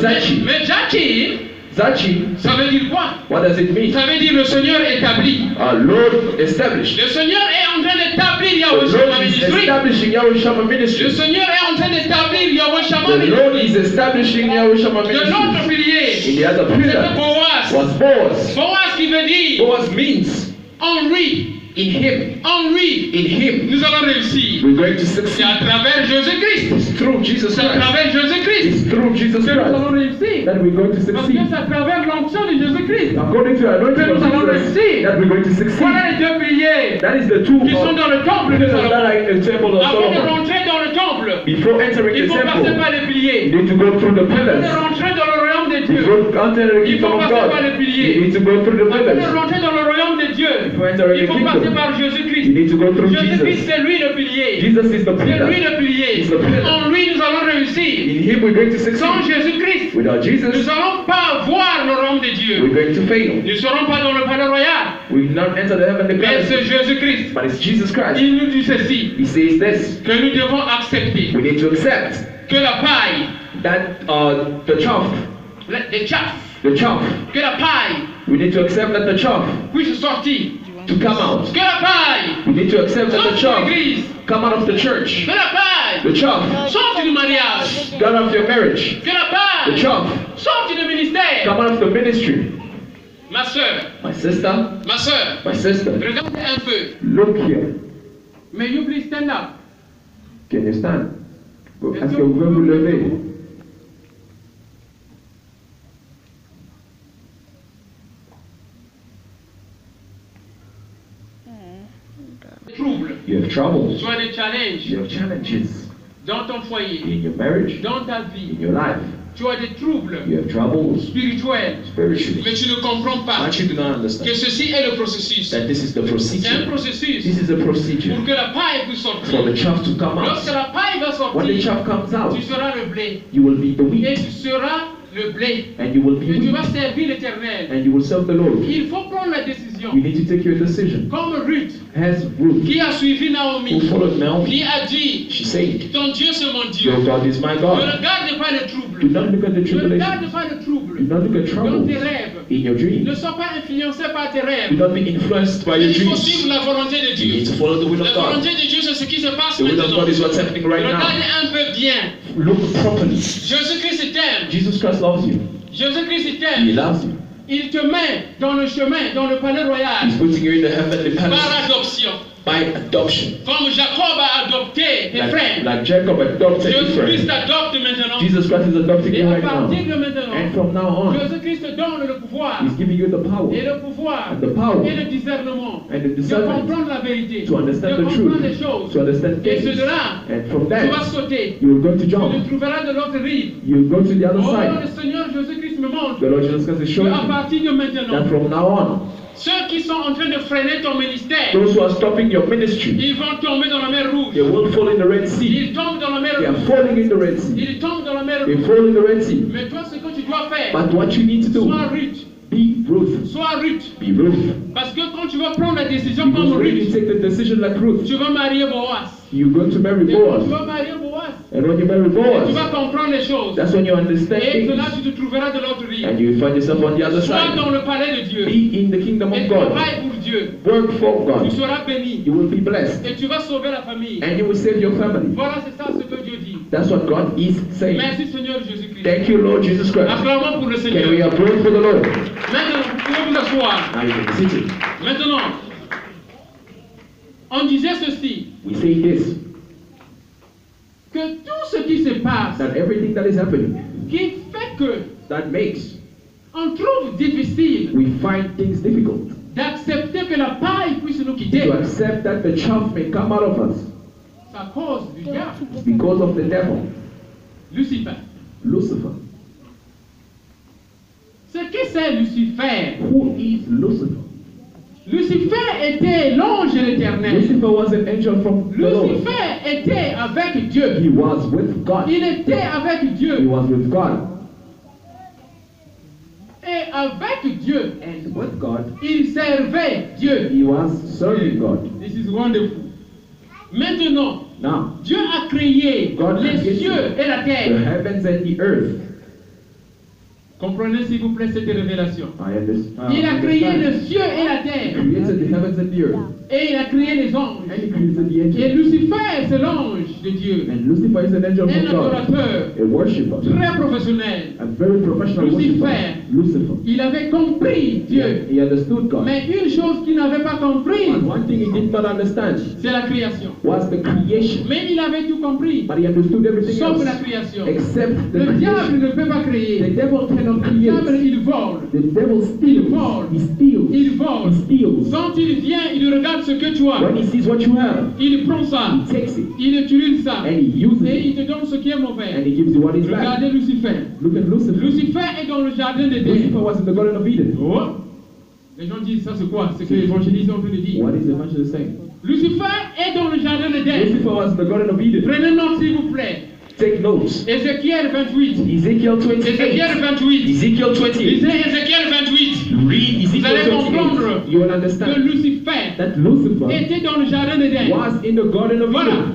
A: Zachi.
D: Mais Jachin,
A: Zachi,
D: ça veut dire quoi?
A: what does it mean?
D: Ça veut dire le Seigneur établi.
A: Lord established.
D: Le Seigneur est en train d'établir
A: The
D: Yahweh Shammah
A: Lord is
D: Ministry.
A: establishing Yahweh Shammah
D: Le
A: ministry.
D: Seigneur est en train d'établir Yahweh Shammah
A: The Lord
D: Ministry.
A: is establishing Yahweh Shammah
D: De l'autre
A: ministry.
D: pilier,
A: In the other
D: c'était
A: pillar
D: Boaz.
A: was Boaz.
D: Boaz qui veut dire
A: Boaz means
D: en lui,
A: in him.
D: en lui,
A: In him,
D: nous allons réussir.
A: we're going to
D: C'est
A: succeed.
D: à travers Jésus-Christ.
A: It's through Jesus
D: C'est à
A: Christ.
D: travers Jésus-Christ
A: It's through Jesus
D: que nous allons
A: Christ
D: réussir.
A: that we're going to
D: Parce que
A: succeed.
D: c'est à travers l'onction de Jésus-Christ.
A: According to the anointing of
D: Nous allons
A: Jesus,
D: réussir.
A: that we're going to succeed.
D: Voilà les deux piliers
A: That is the two
D: qui sont dans le temple de
A: pillars that
D: Salomon.
A: are in the temple of
D: Avant de
A: Solomon.
D: rentrer dans le temple,
A: Before entering
D: il
A: the
D: faut passer par
A: temple,
D: les piliers.
A: you need to go through the
D: Avant de
A: pillars.
D: rentrer dans le royaume de Dieu,
A: Before entering the
D: il
A: kingdom
D: faut
A: of
D: passer par
A: God,
D: les piliers.
A: you need to go through the
D: Avant de
A: pillars.
D: rentrer dans le royaume de Dieu,
A: Before entering
D: il
A: the
D: faut passer
A: kingdom,
D: par
A: you
D: Jésus-Christ.
A: need to go through
D: Jésus-Christ,
A: Jesus.
D: c'est lui le pilier.
A: Jesus is the
D: C'est
A: pillar.
D: lui le pilier.
A: He's the pillar.
D: En lui, nous allons réussir.
A: In him we're going to
D: Sans
A: succeed.
D: Jésus-Christ,
A: Without
D: nous
A: Jesus,
D: n'allons pas voir le royaume de Dieu.
A: we're going to fail.
D: Nous ne serons pas dans le palais royal.
A: We will not enter the heavenly
D: Mais c'est
A: palace.
D: Jésus-Christ.
A: But it's Jesus Christ.
D: Il nous dit ceci,
A: He says this.
D: que nous devons accepter
A: We need to accept
D: que la paille,
A: that the chaff,
D: que la paille
A: we need to accept that the chaff
D: puisse sortir.
A: to come out.
D: Que la paille
A: We need to accept that the
D: sorte de
A: chaff
D: l'église.
A: come out of the church.
D: Que la paille
A: The chaff
D: sorte du mariage.
A: come out of your marriage.
D: Que la
A: The
D: paille
A: chaff
D: sorte du ministère.
A: come out of the ministry.
D: Ma soeur,
A: My sister,
D: ma soeur,
A: my sister,
D: regardez un peu.
A: look here.
D: Mais you please stand up.
A: Can you stand? Est-ce que vous pouvez vous lever?
D: Troubles,
A: You have troubles.
D: soit des challenges
A: You have challenges
D: dans ton foyer,
A: in your marriage,
D: dans ta
A: in
D: vie.
A: your life.
D: Tu as des troubles
A: You have troubles
D: spirituels,
A: spiritually.
D: mais tu ne comprends pas
A: But you do not
D: que
A: understand
D: ceci est le processus.
A: that this is the
D: C'est un
A: procedure.
D: processus
A: This is a procedure
D: pour que la paille puisse
A: for
D: sortir.
A: the chaff to come
D: Lorsque
A: out.
D: la paille va
A: When the
D: sortir,
A: chaff comes out,
D: tu seras le blé.
A: you will be the
D: Et
A: wheat,
D: tu seras le blé.
A: and you will be
D: Et tu vas
A: wheat,
D: servir l'Éternel.
A: and you will serve the Lord.
D: Il faut prendre la décision.
A: You need to take your decision.
D: Comme Ruth,
A: As Ruth,
D: qui a suivi
A: who
D: Naomi,
A: followed Naomi,
D: qui a dit,
A: she said,
D: ton Dieu c'est mon Dieu.
A: Your God is my
D: Ne
A: God.
D: regarde pas le
A: Do
D: trouble.
A: not look at the
D: Ne
A: tribulation.
D: regarde pas le
A: Do
D: trouble
A: not look at
D: dans
A: trouble
D: tes rêves.
A: in your
D: Ne
A: dreams.
D: sois pas influencé par tes
A: Do
D: rêves.
A: not be influenced by your
D: Il faut suivre
A: dreams.
D: la volonté de
A: You
D: Dieu.
A: need to follow the will
D: La
A: of God.
D: volonté de Dieu, c'est ce qui se passe
A: The will of
D: maintenant.
A: God is what's happening right now.
D: Regardez un peu bien.
A: Look properly.
D: Jésus-Christ t'aime.
A: Jesus Christ loves you.
D: Jésus-Christ
A: He
D: t'aime.
A: loves you.
D: Il te met dans le chemin, dans le palais royal,
A: He's putting you in the heavenly
D: par
A: palace
D: adoption.
A: by adoption.
D: Comme Jacob a adopté Ephraim,
A: Like Jacob adopted
D: Jésus-Christ
A: Ephraim.
D: adopte maintenant.
A: Jesus Christ is adopting
D: Et
A: you
D: à
A: right now.
D: partir de maintenant,
A: And from now on,
D: Jésus-Christ te donne le pouvoir.
A: He's giving you the power
D: Et le pouvoir.
A: and the power
D: Et le discernement.
A: and the
D: De
A: discernment
D: comprendre la vérité.
A: to understand
D: De
A: the
D: comprendre les
A: truth,
D: choses.
A: to understand
D: Et
A: things.
D: de là,
A: And from
D: tu vas
A: that,
D: sauter.
A: you will go to
D: Tu te
A: jump.
D: trouveras de l'autre rive.
A: You will go to the other
D: Oh, le
A: side.
D: Seigneur Jésus-Christ me montre
A: The Lord Jesus Christ is
D: que
A: showing
D: à
A: you
D: partir de
A: that
D: maintenant,
A: from now on,
D: ceux qui sont en train de freiner ton ministère,
A: those who are stopping your ministry,
D: ils vont tomber dans la mer rouge.
A: they will fall in the Red Sea.
D: Ils tombent dans la mer
A: They are
D: rouge.
A: falling in the Red Sea.
D: Ils tombent dans la mer
A: They
D: rouge.
A: fall in the Red Sea.
D: Mais toi, ce que tu dois faire,
A: But what you need to do,
D: sois Ruth.
A: be Ruth.
D: Sois Ruth.
A: Be Ruth.
D: Parce que quand tu vas prendre la décision
A: Because
D: comme
A: when you
D: Ruth,
A: take the decision like Ruth,
D: tu vas marier Boaz.
A: you're going to marry
D: Et quand tu
A: Boaz.
D: vas marier Boaz,
A: And when you marry
D: tu
A: Boaz,
D: vas comprendre les choses.
A: that's when you understand
D: Et de là,
A: things.
D: tu te trouveras de l'autre rive.
A: And you find yourself on the other
D: Sois
A: side.
D: dans le palais de Dieu.
A: Be in the kingdom
D: Et
A: of God.
D: travaille pour Dieu.
A: Work for
D: Tu
A: God.
D: seras béni.
A: You will be blessed.
D: Et tu vas sauver la famille.
A: And you will save your family.
D: Voilà, c'est ça ce que Dieu dit.
A: That's what God is saying.
D: Merci Seigneur Jésus-Christ.
A: Thank you, Lord Jesus Christ.
D: Acclamons pour le
A: Can we
D: Seigneur.
A: applaud for the Lord?
D: Maintenant, vous pouvez vous asseoir.
A: Now you can sit it.
D: Maintenant, on disait ceci,
A: We say this,
D: que tout ce qui se passe,
A: that everything that is happening,
D: qui fait que
A: that makes
D: on trouve difficile
A: we find things difficult.
D: d'accepter que la paille puisse nous quitter,
A: To accept that the chaff may come out of us
D: c'est à cause du diable,
A: because of the devil,
D: Lucifer.
A: Lucifer.
D: Ce qui c'est Lucifer?
A: Who is Lucifer?
D: Lucifer était l'ange de l'Éternel.
B: Lucifer was an angel from the Lord.
D: Lucifer était avec Dieu.
B: He was with God.
D: Il était avec
B: He
D: Dieu.
B: was with God.
D: Et avec Dieu,
B: And with God,
D: il servait Dieu.
B: he was serving God.
D: This is wonderful. Maintenant,
B: Now,
D: Dieu a créé
B: God
D: les
B: created
D: cieux et la
B: the
D: terre.
B: heavens and the earth.
D: Comprenez s'il vous plaît cette révélation.
B: I understand.
D: Il a créé les cieux et la
B: He
D: terre.
B: created the heavens and the earth.
D: Et il a créé les anges.
B: And he created the
D: Et
B: angels.
D: Lucifer, c'est l'ange de Dieu.
B: And Lucifer is an angel
D: Un
B: from God.
D: adorateur
B: A worshipper.
D: très professionnel.
B: A very professional
D: Lucifer.
B: worshipper. Lucifer.
D: Il avait compris Dieu.
B: He understood God.
D: Mais une chose qu'il n'avait pas compris,
B: But one thing he did not understand
D: c'est la création.
B: was the creation.
D: Mais il avait tout compris,
B: But he understood everything
D: sauf
B: else
D: la création.
B: except the
D: Le diable
B: creation.
D: ne peut pas
B: The
D: créer.
B: devil cannot
D: Le diable,
B: create.
D: il vole.
B: The devil steals. He steals.
D: Il vole.
B: He steals.
D: Quand il vient, il regarde ce que tu as.
B: When he sees what you have,
D: Il prend ça.
B: he takes it
D: Il utilise ça.
B: and he uses
D: Et
B: it
D: il te donne ce qui est
B: and
D: mauvais.
B: he gives you what is bad.
D: Regardez Lucifer.
B: Look at Lucifer.
D: Lucifer est dans le jardin d'Éden.
B: Lucifer was in the Garden of Eden.
D: Oh. Les gens disent ça c'est quoi? C'est que l'évangéliste est en train de dire.
B: What is the evangelist saying?
D: Lucifer est dans le jardin d'Éden.
B: Lucifer was in the Garden of Eden.
D: Prenez note s'il vous plaît.
B: Take notes.
D: Ézéchiel 28.
B: Ezekiel 28.
D: Ézéchiel 28.
B: Ezekiel 28.
D: Lisez Ézéchiel 28.
B: Read
D: Vous allez
B: Ezekiel
D: comprendre
B: 28. You will
D: que
B: understand
D: Lucifer
B: that Lucifer
D: était dans le jardin d'Éden.
B: was in the Garden of
D: Voilà.
B: Eden.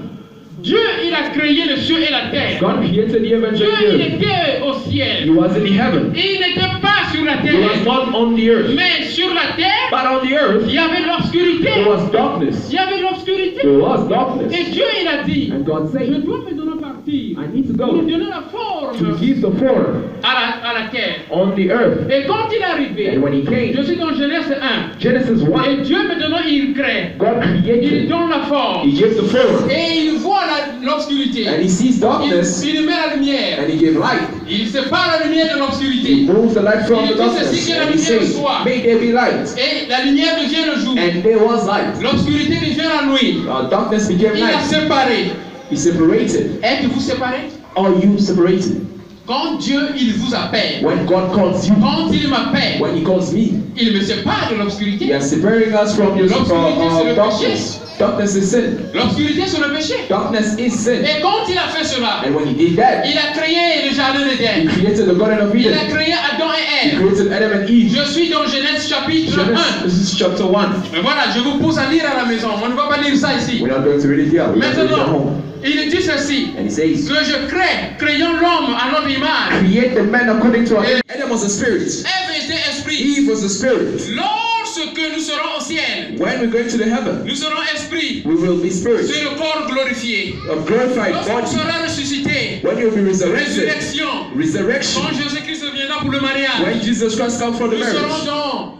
D: Dieu, il a créé le ciel et la terre.
B: God created the heavens
D: Dieu,
B: and
D: il
B: the earth.
D: était au
B: He
D: ciel.
B: was in the heaven.
D: Il n'était pas sur la
B: He was
D: terre.
B: not on the earth.
D: Mais sur la terre,
B: But on the earth,
D: il y avait l'obscurité.
B: there was darkness.
D: Il y avait l'obscurité.
B: There was darkness.
D: Et Dieu, il a dit,
B: And God
D: je
B: said,
D: dois me donner partir
B: I need to
D: pour
B: go
D: donner la forme
B: to give the form
D: à la terre.
B: on the earth.
D: Et quand il est arrivé,
B: And when he came,
D: je suis dans Genèse 1.
B: Genesis 1,
D: Et Dieu maintenant il crée.
B: God
D: Il
B: created.
D: donne la
B: He
D: forme.
B: gave the form.
D: Et il voit l'obscurité.
B: And he sees
D: Il,
B: darkness
D: il met la lumière.
B: and he gave light.
D: Il sépare la lumière de
B: He
D: l'obscurité.
B: moves the light from the
D: Il dit
B: darkness.
D: ceci que la
B: And he
D: lumière
B: says,
D: soit.
B: may there be light.
D: Et la lumière devient le jour.
B: And there was light.
D: L'obscurité devient la nuit.
B: Darkness became
D: Il a
B: light.
D: séparé.
B: He separated.
D: Êtes-vous séparés?
B: Are you separated?
D: Quand Dieu il vous appelle,
B: When God calls you,
D: quand il m'appelle,
B: when he calls me,
D: il me sépare de
B: he
D: l'obscurité.
B: is separating us from your
D: L'obscurité, c'est le
B: darkness. Darkness is sin.
D: L'obscurité c'est le péché.
B: Darkness is sin.
D: Et quand il a fait cela,
B: And when he did that,
D: il a créé le jardin
B: he
D: d'Éden.
B: created the Garden of
D: Il a
B: Eden.
D: créé Adam et
B: He
D: Ève.
B: created Adam and Eve.
D: Je suis dans Genèse chapitre 1.
B: Genesis chapter 1.
D: Mais voilà, je vous pousse à lire à la maison. On ne va pas lire ça ici.
B: We're not going to read it here. We're going to read it at
D: Maintenant,
B: home.
D: il dit ceci.
B: And he says,
D: Que je crée, créons l'homme à notre image.
B: create the man according to our image. Adam was a spirit.
D: Ève était esprit.
B: Eve was a spirit.
D: Lorsque nous serons au ciel,
B: When we're going to the heaven,
D: nous serons esprit.
B: we will be spirits.
D: C'est le corps glorifié.
B: A glorified
D: Lorsqu'on
B: body.
D: sera ressuscité,
B: When you'll be resurrected.
D: résurrection.
B: Resurrection.
D: Quand Jésus-Christ viendra pour le mariage,
B: When Jesus Christ comes for the
D: nous serons
B: marriage.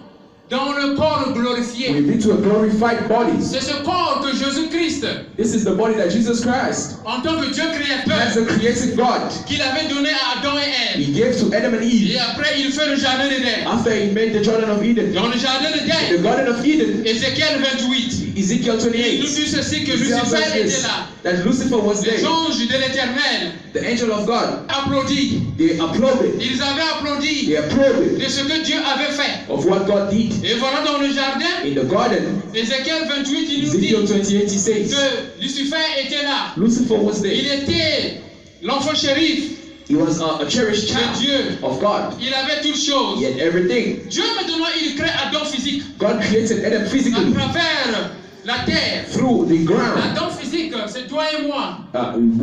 D: dans le corps glorifié.
B: We'll be to a glorified body.
D: C'est ce corps que Jésus-Christ,
B: This is the body that Jesus Christ,
D: en tant que Dieu
B: as
D: créateur,
B: a creating God,
D: qu'il avait donné à Adam et Ève.
B: he gave to Adam and Eve.
D: Et après, il fait le jardin d'Éden.
B: After he made the Garden of Eden.
D: Dans le jardin
B: The
D: d'Éden,
B: Garden of Eden,
D: Ézéchiel 28,
B: Ezekiel
D: il nous
B: 28.
D: dit ceci que
B: Ezekiel
D: Lucifer
B: says
D: était
B: this,
D: là.
B: that Lucifer was
D: Les
B: there.
D: anges de l'Éternel
B: The angel of God,
D: applaudit.
B: they applauded.
D: Ils avaient applaudi
B: They applauded
D: de ce que Dieu avait fait.
B: of what God did.
D: Et voilà dans le jardin,
B: In the garden,
D: Ézéchiel 28, il nous dit
B: Ezekiel 28, he says,
D: que Lucifer était là.
B: Lucifer was
D: Il
B: there.
D: était l'enfant shérif
B: He was a cherished
D: de
B: child
D: Dieu.
B: of God.
D: Il avait toutes
B: He
D: choses.
B: had everything.
D: Dieu maintenant, il crée Adam physique
B: God created Adam
D: à
B: physically
D: travers la terre.
B: through the ground.
D: Adam physique, c'est toi et moi.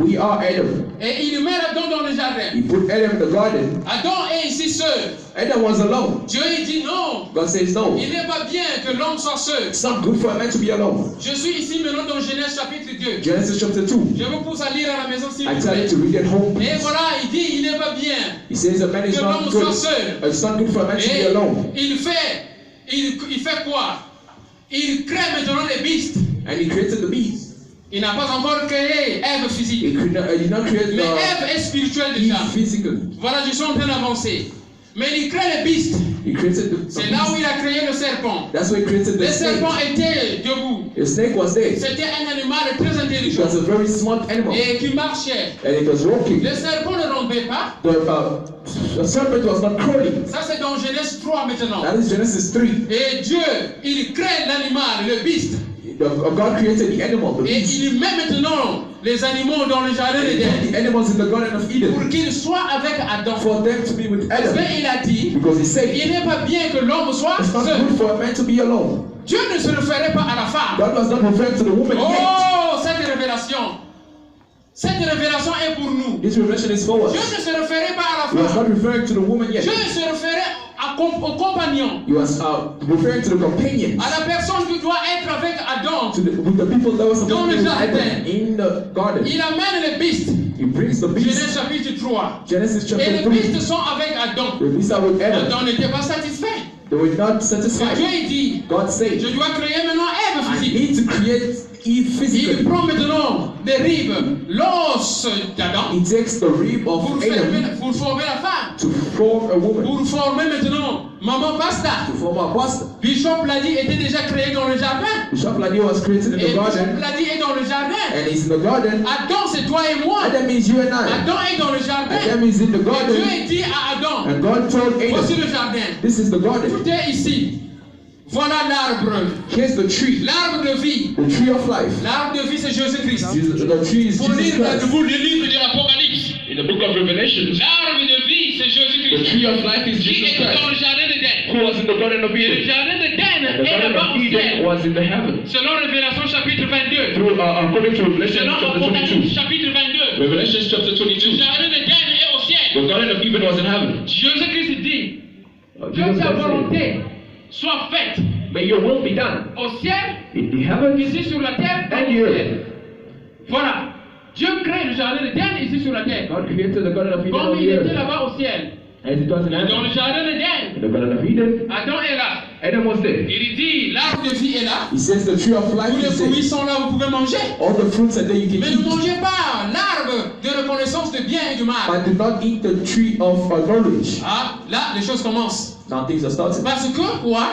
B: We are Adam.
D: Et il met Adam dans le jardin.
B: He put Adam in the garden.
D: Adam est ici seul.
B: Adam was alone.
D: Dieu il dit non.
B: God says no.
D: Il n'est pas bien que l'homme soit seul.
B: It's not good for a man to be alone.
D: Je suis ici maintenant dans Genèse chapitre 2.
B: Genesis chapter 2.
D: Je vous pousse à lire à la maison s'il
B: I
D: vous
B: tell you
D: plaît.
B: to read at home.
D: Et voilà, il dit il n'est pas bien
B: He says a man is
D: que
B: not
D: l'homme
B: good.
D: soit seul.
B: It's not good for a man to be
D: Et
B: alone.
D: il fait quoi? Il crée maintenant les beasts.
B: And he created the beast.
D: Il n'a pas encore créé Ève physique.
B: He did not create
D: Mais Ève est spirituelle déjà.
B: Eve physically.
D: Voilà, je suis en train d'avancer. Mais il crée le beast.
B: He created the
D: C'est là où il a créé le serpent.
B: That's why he created
D: Le
B: the
D: serpent
B: snake.
D: était debout.
B: The snake was there.
D: C'était un animal très
B: It
D: intelligent
B: was a very smart animal.
D: et qui marchait.
B: And it was walking.
D: Le serpent ne rompait pas.
B: The serpent was not crawling.
D: Ça, c'est dans Genèse 3 maintenant.
B: That is Genesis 3.
D: Et Dieu, il crée l'animal, le beast.
B: God created the animal, the
D: Et
B: beast.
D: il met maintenant les animaux dans le jardin
B: And he
D: d'Éden
B: put the animals in the Garden of Eden
D: pour qu'ils soient avec Adam.
B: for them to be with
D: Parce
B: Adam.
D: qu'il a dit,
B: Because he said,
D: il n'est pas bien que l'homme soit
B: it's not
D: seul.
B: good for a man to be alone.
D: Dieu ne se référait pas à la femme.
B: God was not referring to the woman yet.
D: Oh, cette révélation. Cette révélation est pour nous.
B: This revelation is for us.
D: Dieu ne se référait pas à
B: He
D: la
B: was
D: femme.
B: not referring to the woman yet.
D: Dieu se référait au compagnon,
B: He was referring to the companions,
D: à la personne qui doit être avec Adam.
B: with the people that was
D: Dans
B: supposed to
D: le
B: be with
D: jardin.
B: Adam in the garden.
D: Il amène les beasts.
B: He brings the beast.
D: Genèse chapitre 3.
B: Genesis
D: Et
B: chapter
D: les
B: 3.
D: beasts sont avec Adam.
B: The beasts are with Adam.
D: Adam n'était pas satisfait.
B: They were not
D: Et
B: satisfied.
D: Dieu il dit,
B: God said,
D: je dois créer maintenant Ève
B: I
D: physique.
B: need to create Eve
D: Il
B: physically.
D: prend maintenant des ribes, l'os d'Adam,
B: He takes the rib of Adam
D: pour former la femme.
B: to form a woman,
D: Pour former maintenant Maman Pasta.
B: to form a pastor.
D: Bishop Ladi était déjà créé dans le jardin.
B: Bishop Ladi was created in
D: Et
B: the
D: Bishop
B: garden,
D: Ladi est dans le jardin.
B: and he's in the garden.
D: Adam, c'est toi et moi.
B: Adam is you and I.
D: Adam est dans le jardin.
B: Adam is in the
D: Et Dieu
B: garden,
D: dit à Adam,
B: and God told
D: voici
B: Adam,
D: le jardin.
B: this is the garden.
D: Tout est ici. Voilà l'arbre.
B: Here's the tree,
D: L'arbre de vie.
B: the tree of life.
D: L'arbre de vie, c'est Jésus-Christ.
B: The tree is
D: Pour
B: Jesus
D: lire
B: Christ.
D: le livre de l'Apocalypse.
A: In the book of Revelations,
D: L'arbre de vie, c'est
B: The
D: Jésus-Christ.
B: tree of life is
D: Qui
B: Jesus
D: était dans
B: Christ,
D: le jardin d'Éden.
A: who was in the Garden of
D: Le
A: Eden.
D: jardin d'Éden
A: And the
D: est
A: Garden
D: là-bas
A: of
D: au
A: Eden
D: ciel.
A: was in the heaven.
D: Selon Révélation chapitre 22.
A: According to Revelation
D: Selon
A: chapter
D: Apocalypse
A: 22.
D: chapitre 22.
A: Revelation chapter
D: Le
A: 22.
D: jardin d'Éden est au ciel.
A: The Garden of Eden was in heaven.
D: Jésus-Christ dit, que
A: Jesus
D: ta
A: said,
D: volonté soit faite
A: may your will be done
D: au ciel,
A: in the heavens
D: ici sur la terre,
A: and
D: au
A: the
D: ciel.
A: earth.
D: Voilà. Dieu crée le jardin d'Éden ici sur la terre.
B: God created the Garden of Eden
D: Comme
B: on
D: il
B: the
D: était
B: earth,
D: là-bas au ciel.
B: as it was in
D: Dans
B: heaven.
D: le jardin d'Éden,
A: In the Garden of Eden,
D: Adam est là.
A: Adam was there.
D: Il dit, l'arbre de vie est là.
B: He says the tree of life
D: Tous les
B: is
D: fruits
B: there.
D: sont là, vous pouvez manger.
B: All the fruits are there you
D: Mais
B: can
D: ne
B: eat.
D: mangez pas l'arbre de reconnaissance de bien et du mal.
B: But do not eat the tree of knowledge.
D: Ah, là, les choses commencent.
B: Now things are starting.
D: Parce que, quoi?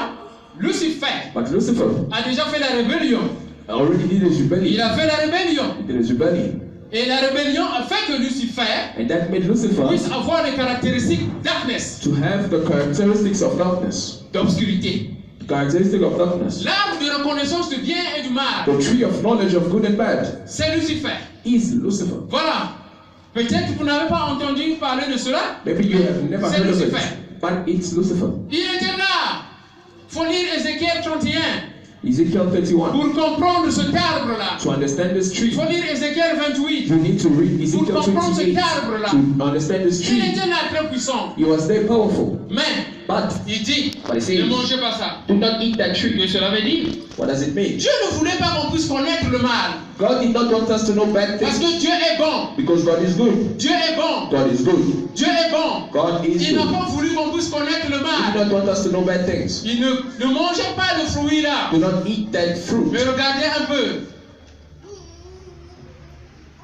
D: Lucifer
B: But Lucifer
D: a déjà fait la rébellion.
B: already did his
D: Il
B: rebellion.
D: a fait la rébellion.
B: He did his rebellion.
D: Et la rébellion a fait que Lucifer
B: And that made Lucifer
D: puisse avoir les caractéristiques darkness,
B: to have the characteristics of darkness.
D: d'obscurité.
B: Characteristic of darkness.
D: L'arbre de reconnaissance du bien et du mal,
B: The tree of knowledge of good and bad
D: c'est Lucifer.
B: is Lucifer.
D: Voilà. Peut-être que vous n'avez pas entendu parler de cela.
B: Maybe you have never
D: C'est
B: heard of
D: Lucifer.
B: it, but it's Lucifer.
D: Il était là. Faut lire Ézéchiel 31
B: Ezekiel 31.
D: pour comprendre cet arbre-là.
B: To understand this
D: Il
B: tree,
D: faut lire Ézéchiel 28
B: you need to read
D: pour
B: Ezekiel
D: comprendre cet
B: 28
D: arbre-là.
B: to understand this
D: Il
B: tree.
D: était là très puissant.
B: He was there powerful,
D: Mais
B: but
D: il dit,
B: But he says,
D: ne mangez pas ça.
B: do not eat that tree.
D: Que cela veut dire,
B: What does it mean?
D: Dieu ne voulait pas qu'on puisse connaître le mal.
B: God did not want us to know bad
D: Parce
B: things
D: que Dieu est bon.
B: because God is good.
D: Dieu est bon.
B: God is good.
D: Dieu est bon.
B: God is
D: Il n'a
B: good.
D: pas voulu qu'on puisse connaître le
B: He
D: mal.
B: did not want us to know bad things.
D: Il ne mangeait pas le fruit là.
B: Do not eat that fruit.
D: Mais regardez un peu.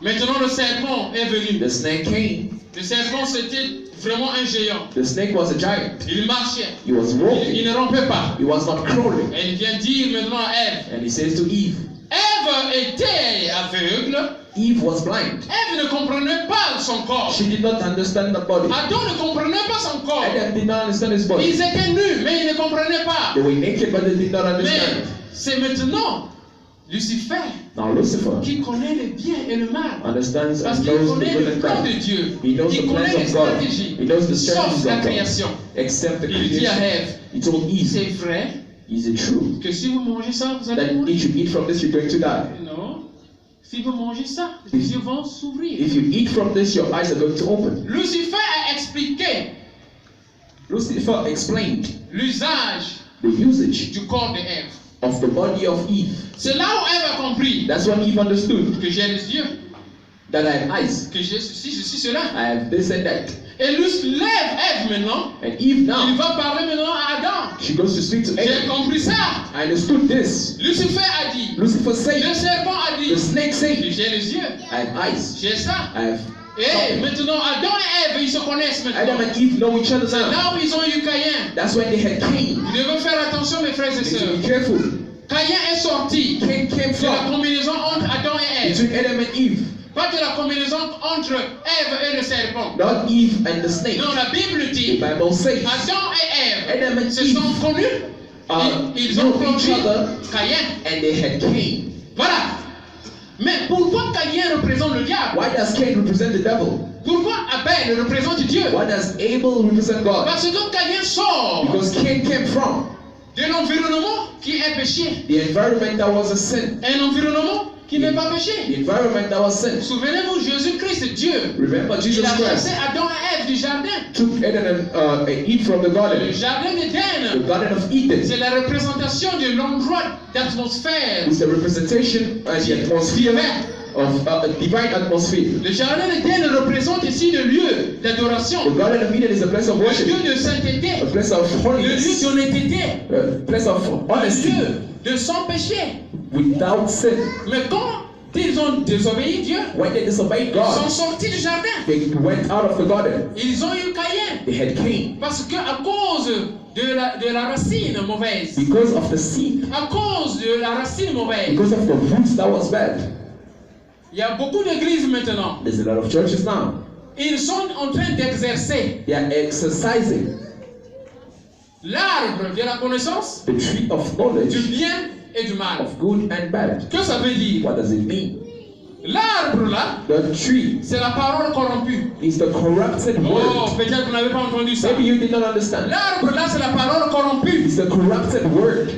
D: Maintenant le serpent est venu.
B: The snake came.
D: Le serpent c'était vraiment un géant.
B: The snake was a giant.
D: Il marchait.
B: He was
D: Il
B: walking.
D: ne rompait pas.
B: He was not crawling.
D: Et il vient dire maintenant à Ève.
B: And he says to Eve,
D: Ève était aveugle.
B: Eve was blind.
D: Ève ne comprenait pas son corps.
B: She did not understand the body.
D: Adam ne comprenait pas son corps.
B: Adam did not understand his body.
D: Ils étaient nus, mais ils ne comprenaient pas.
B: They were naked, but they did not
D: Mais
B: understand.
D: c'est maintenant Lucifer
B: Now Lucifer
D: qui connaît le bien et le mal.
B: understands
D: Parce
B: and
D: qu'il
B: knows the
D: connaît
B: good
D: le
B: and
D: plan de
B: bad.
D: Dieu.
B: He knows the
D: Il connaît
B: plans
D: les
B: of God.
D: stratégies.
B: He knows the
D: Sauf
B: strategies
D: la
B: of God.
D: création.
B: Except the
D: Il dit à
B: creation.
D: Ève,
B: He told Eve,
D: c'est vrai
B: is it true
D: que si vous mangez ça, vous allez
B: that
D: mourir.
B: if you eat from this, you're going to die?
D: Non. Si vous mangez ça, les yeux vont s'ouvrir.
B: If you eat from this, your eyes are going to open.
D: Lucifer a expliqué
B: Lucifer explained
D: l'usage
B: the usage
D: du corps de Ève.
B: of the body of Eve.
D: C'est là où Ève a compris
B: That's when Eve understood
D: que j'ai les yeux,
B: that I have eyes,
D: que j'ai ceci, je suis cela.
B: I have this and that.
D: Et lui lève Ève maintenant.
B: And Eve
D: Il
B: now,
D: va parler maintenant à Adam.
B: she goes to speak to
D: J'ai
B: Adam.
D: compris ça.
B: I understood this.
D: Lucifer a dit.
B: Lucifer
D: Le
B: said,
D: serpent a dit.
B: the snake said,
D: J'ai les yeux.
B: I have eyes,
D: J'ai ça.
B: I have
D: Et maintenant, Adam et Ève, ils se connaissent
B: Adam
D: maintenant.
B: and Eve know each other
D: C'est
B: now.
D: là où ils ont eu Caïn.
B: That's when they had Cain.
D: Vous devez faire attention, mes frères et
B: You need to
D: sœurs.
B: be careful.
D: Caïn est sorti
B: Cain came
D: de la
B: from
D: combinaison entre Adam et Ève.
B: between Adam and Eve,
D: Pas de la combinaison entre Ève et le serpent.
B: not Eve and the snake.
D: Non, la Bible
B: The
D: dit
B: Bible says
D: Adam et Ève
B: Adam and
D: se
B: Eve
D: sont connus. Ils ont
B: knew each
D: produit
B: other
D: Caïn.
B: and they had Cain.
D: Voilà. Mais pourquoi Caïn représente le diable?
B: Why does Cain represent the devil?
D: Pourquoi Abel représente Dieu?
B: Why does Abel represent God?
D: Parce que Caïn sort
B: Because Cain came from
D: de l'environnement qui est péché.
B: the environment that was a sin.
D: Un environnement qui n'est pas péché.
B: The environment that was sin.
D: Souvenez-vous, Jésus-Christ, Dieu,
B: Remember, Jesus
D: il a
B: Christ
D: chassé Adam et Ève du jardin.
B: took Adam and Eve from the
D: Le
B: garden,
D: jardin
B: the
D: d'Éden,
B: Garden of Eden.
D: c'est la représentation de l'endroit d'atmosphère.
B: It's the representation and the atmosphere of a divine atmosphere.
D: Le jardin d'Éden représente ici le lieu
B: The
D: d'adoration,
B: Garden of Eden is a place of
D: le
B: worship,
D: lieu de sainteté,
B: a place of
D: le lieu
B: holiness,
D: d'honnêteté,
B: a place of
D: le
B: honesty,
D: lieu de sans péché.
B: without sin.
D: Mais quand ils ont désobéi Dieu,
B: When they disobeyed
D: ils sont
B: God,
D: sortis du jardin.
B: they went out of the garden.
D: Ils ont eu Caïn.
B: They had Cain
D: Parce que à cause de la racine mauvaise,
B: because of the seed,
D: à cause de la racine mauvaise,
B: because of the roots that was bad.
D: il y a beaucoup d'églises maintenant.
B: There's a lot of churches now.
D: Ils sont en train d'exercer
B: They are exercising
D: l'arbre de la connaissance
B: the tree of
D: du
B: knowledge
D: bien et du mal.
B: of good and bad.
D: Que ça veut dire?
B: What does it mean?
D: L'arbre là,
B: The tree
D: c'est la parole corrompue.
B: is the corrupted
D: Oh,
B: word.
D: peut-être que vous n'avez pas entendu ça.
B: Maybe you did not understand.
D: L'arbre là, c'est la parole corrompue.
B: It's the corrupted word.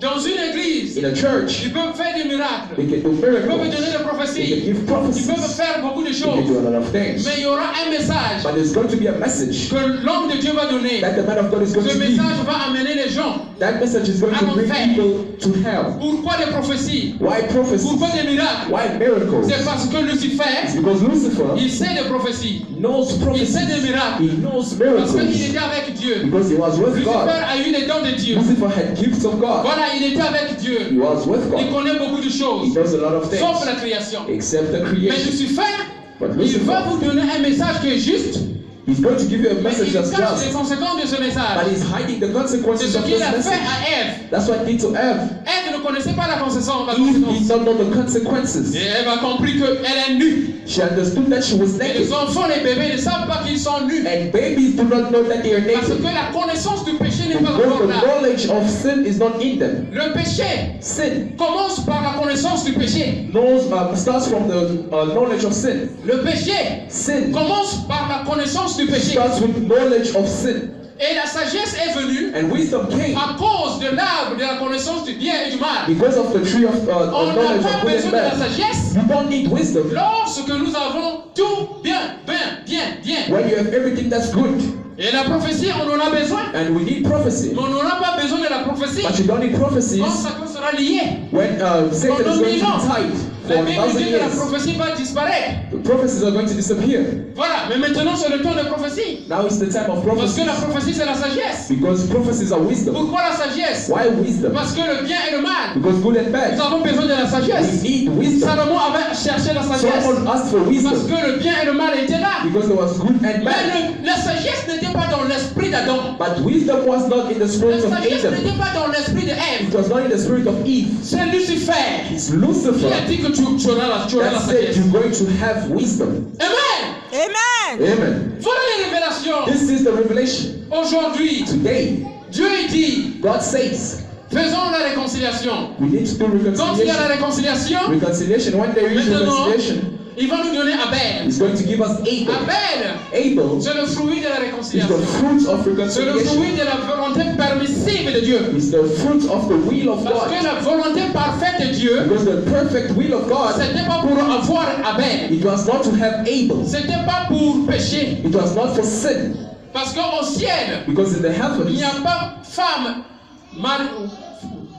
D: Dans une église,
B: In a church,
D: ils peuvent faire des miracles.
B: they can do
D: Ils peuvent
B: miracles.
D: donner des
B: They can
D: prophéties.
B: give
D: Ils
B: prophecies.
D: peuvent faire beaucoup de
B: They can do
D: choses.
B: a lot of things.
D: Mais il y aura un message
B: But there's going to be a message
D: que l'homme de Dieu va donner.
B: that the man of God is going
D: Ce
B: to give.
D: message va amener les gens.
B: That message is going to bring people to hell.
D: Pourquoi des prophéties?
B: Why prophecy?
D: Pourquoi des miracles?
B: Why miracles?
D: C'est parce que Lucifer,
B: It's because Lucifer
D: il sait des prophéties.
B: knows
D: Il
B: prophecy.
D: sait des miracles.
B: He knows
D: Parce qu'il
B: miracles
D: était avec Dieu.
B: because he was with
D: Lucifer
B: God.
D: a eu les dons de Dieu.
B: Lucifer had gifts of God.
D: Voilà, il était avec
B: He
D: Dieu.
B: was with
D: Il
B: God.
D: connaît beaucoup de
B: He
D: choses,
B: knows a lot of
D: sauf
B: things
D: la création.
B: except the
D: Mais
B: creation.
D: Lucifer,
B: But
D: il
B: Lucifer,
D: va vous donner un message qui est juste,
B: he's going to give you a
D: mais
B: message
D: il
B: that's
D: cache les
B: just,
D: conséquences de ce
B: but
D: message.
B: he's hiding the
D: C'est
B: consequences
D: ce
B: of
D: qu'il
B: this
D: a fait
B: message.
D: à Ève.
B: That's what he did to Eve.
D: Ève ne connaissait pas la conséquence.
B: Eve did not know the consequences.
D: Et Ève a compris qu'elle est nue.
B: She understood that she was
D: Et les
B: naked.
D: enfants, les bébés ne savent pas qu'ils sont nus.
B: And babies do not know that they are
D: Parce
B: naked.
D: que la connaissance du péché n'est pas
B: Because
D: encore
B: the
D: là.
B: knowledge of sin is not in them.
D: Le péché
B: Sin
D: commence par la connaissance du péché.
B: starts from the knowledge of sin.
D: Le péché
B: Sin
D: commence par la connaissance du péché.
B: starts with knowledge of sin.
D: Et la sagesse est venue
B: And wisdom came
D: à cause de l'arbre de la connaissance du bien et du mal.
B: because of the tree of
D: On n'a
B: knowledge
D: pas
B: of good
D: besoin
B: and
D: de la
B: bad.
D: sagesse
B: You don't need wisdom
D: lorsque nous avons tout bien.
B: when you have everything that's good.
D: Et la prophétie, on en a besoin.
B: And we need prophecy.
D: Mais on n'aura pas besoin de la prophétie
B: But you don't need prophecies
D: quand Satan sera lié.
B: when Satan is going to be tied for
D: La Bible
B: 1,000
D: dit que la
B: years.
D: prophétie va disparaître.
B: The prophecies are going to disappear.
D: Voilà, mais maintenant c'est le temps de prophétie.
B: Now is the time of
D: Parce
B: prophecy.
D: que la prophétie c'est la sagesse.
B: Because prophecies are wisdom.
D: Pourquoi la sagesse?
B: Why wisdom?
D: Parce que le bien et le mal,
B: Because good and
D: nous
B: bad.
D: avons besoin de la
B: We
D: sagesse.
B: need wisdom.
D: Salomon avait cherché la sagesse
B: Solomon asked for
D: parce
B: wisdom
D: que le bien et le mal étaient là.
B: because there was good and bad.
D: Mais la sagesse n'était pas dans l'esprit d'Adam.
B: But wisdom was not in the
D: La
B: spirit of
D: sagesse
B: Adam.
D: n'était pas dans l'esprit de Ève.
B: It was not in the spirit of Eve.
D: C'est Lucifer
B: It's
D: qui a
B: Lucifer
D: dit que tu auras la
B: that said
D: sagesse.
B: you're going to have wisdom.
D: Amen.
E: Amen.
B: Amen.
D: Voilà les révélations.
B: This is the revelation.
D: Aujourd'hui,
B: Today,
D: Dieu dit,
B: God says
D: faisons la réconciliation.
B: we need to do
D: Quand il y a la
B: reconciliation.
D: réconciliation,
B: Reconciliation, when there is
D: maintenant,
B: reconciliation,
D: il va nous donner Abel.
B: He's going to give us Abel.
D: Abel,
B: Abel
D: c'est le fruit de la
B: is
D: réconciliation.
B: the fruit of
D: C'est le
B: reconciliation.
D: fruit de la volonté permissive de Dieu.
B: It's the fruit of the will of
D: Parce que
B: God.
D: la volonté parfaite de Dieu,
B: Because the perfect will of God,
D: c'était pas pour avoir Abel.
B: it was not to have Abel.
D: C'était pas pour pécher.
B: It was not for sin.
D: Parce qu'au ciel,
B: Because in the
D: il
B: heavens,
D: n'y a pas femme, mari,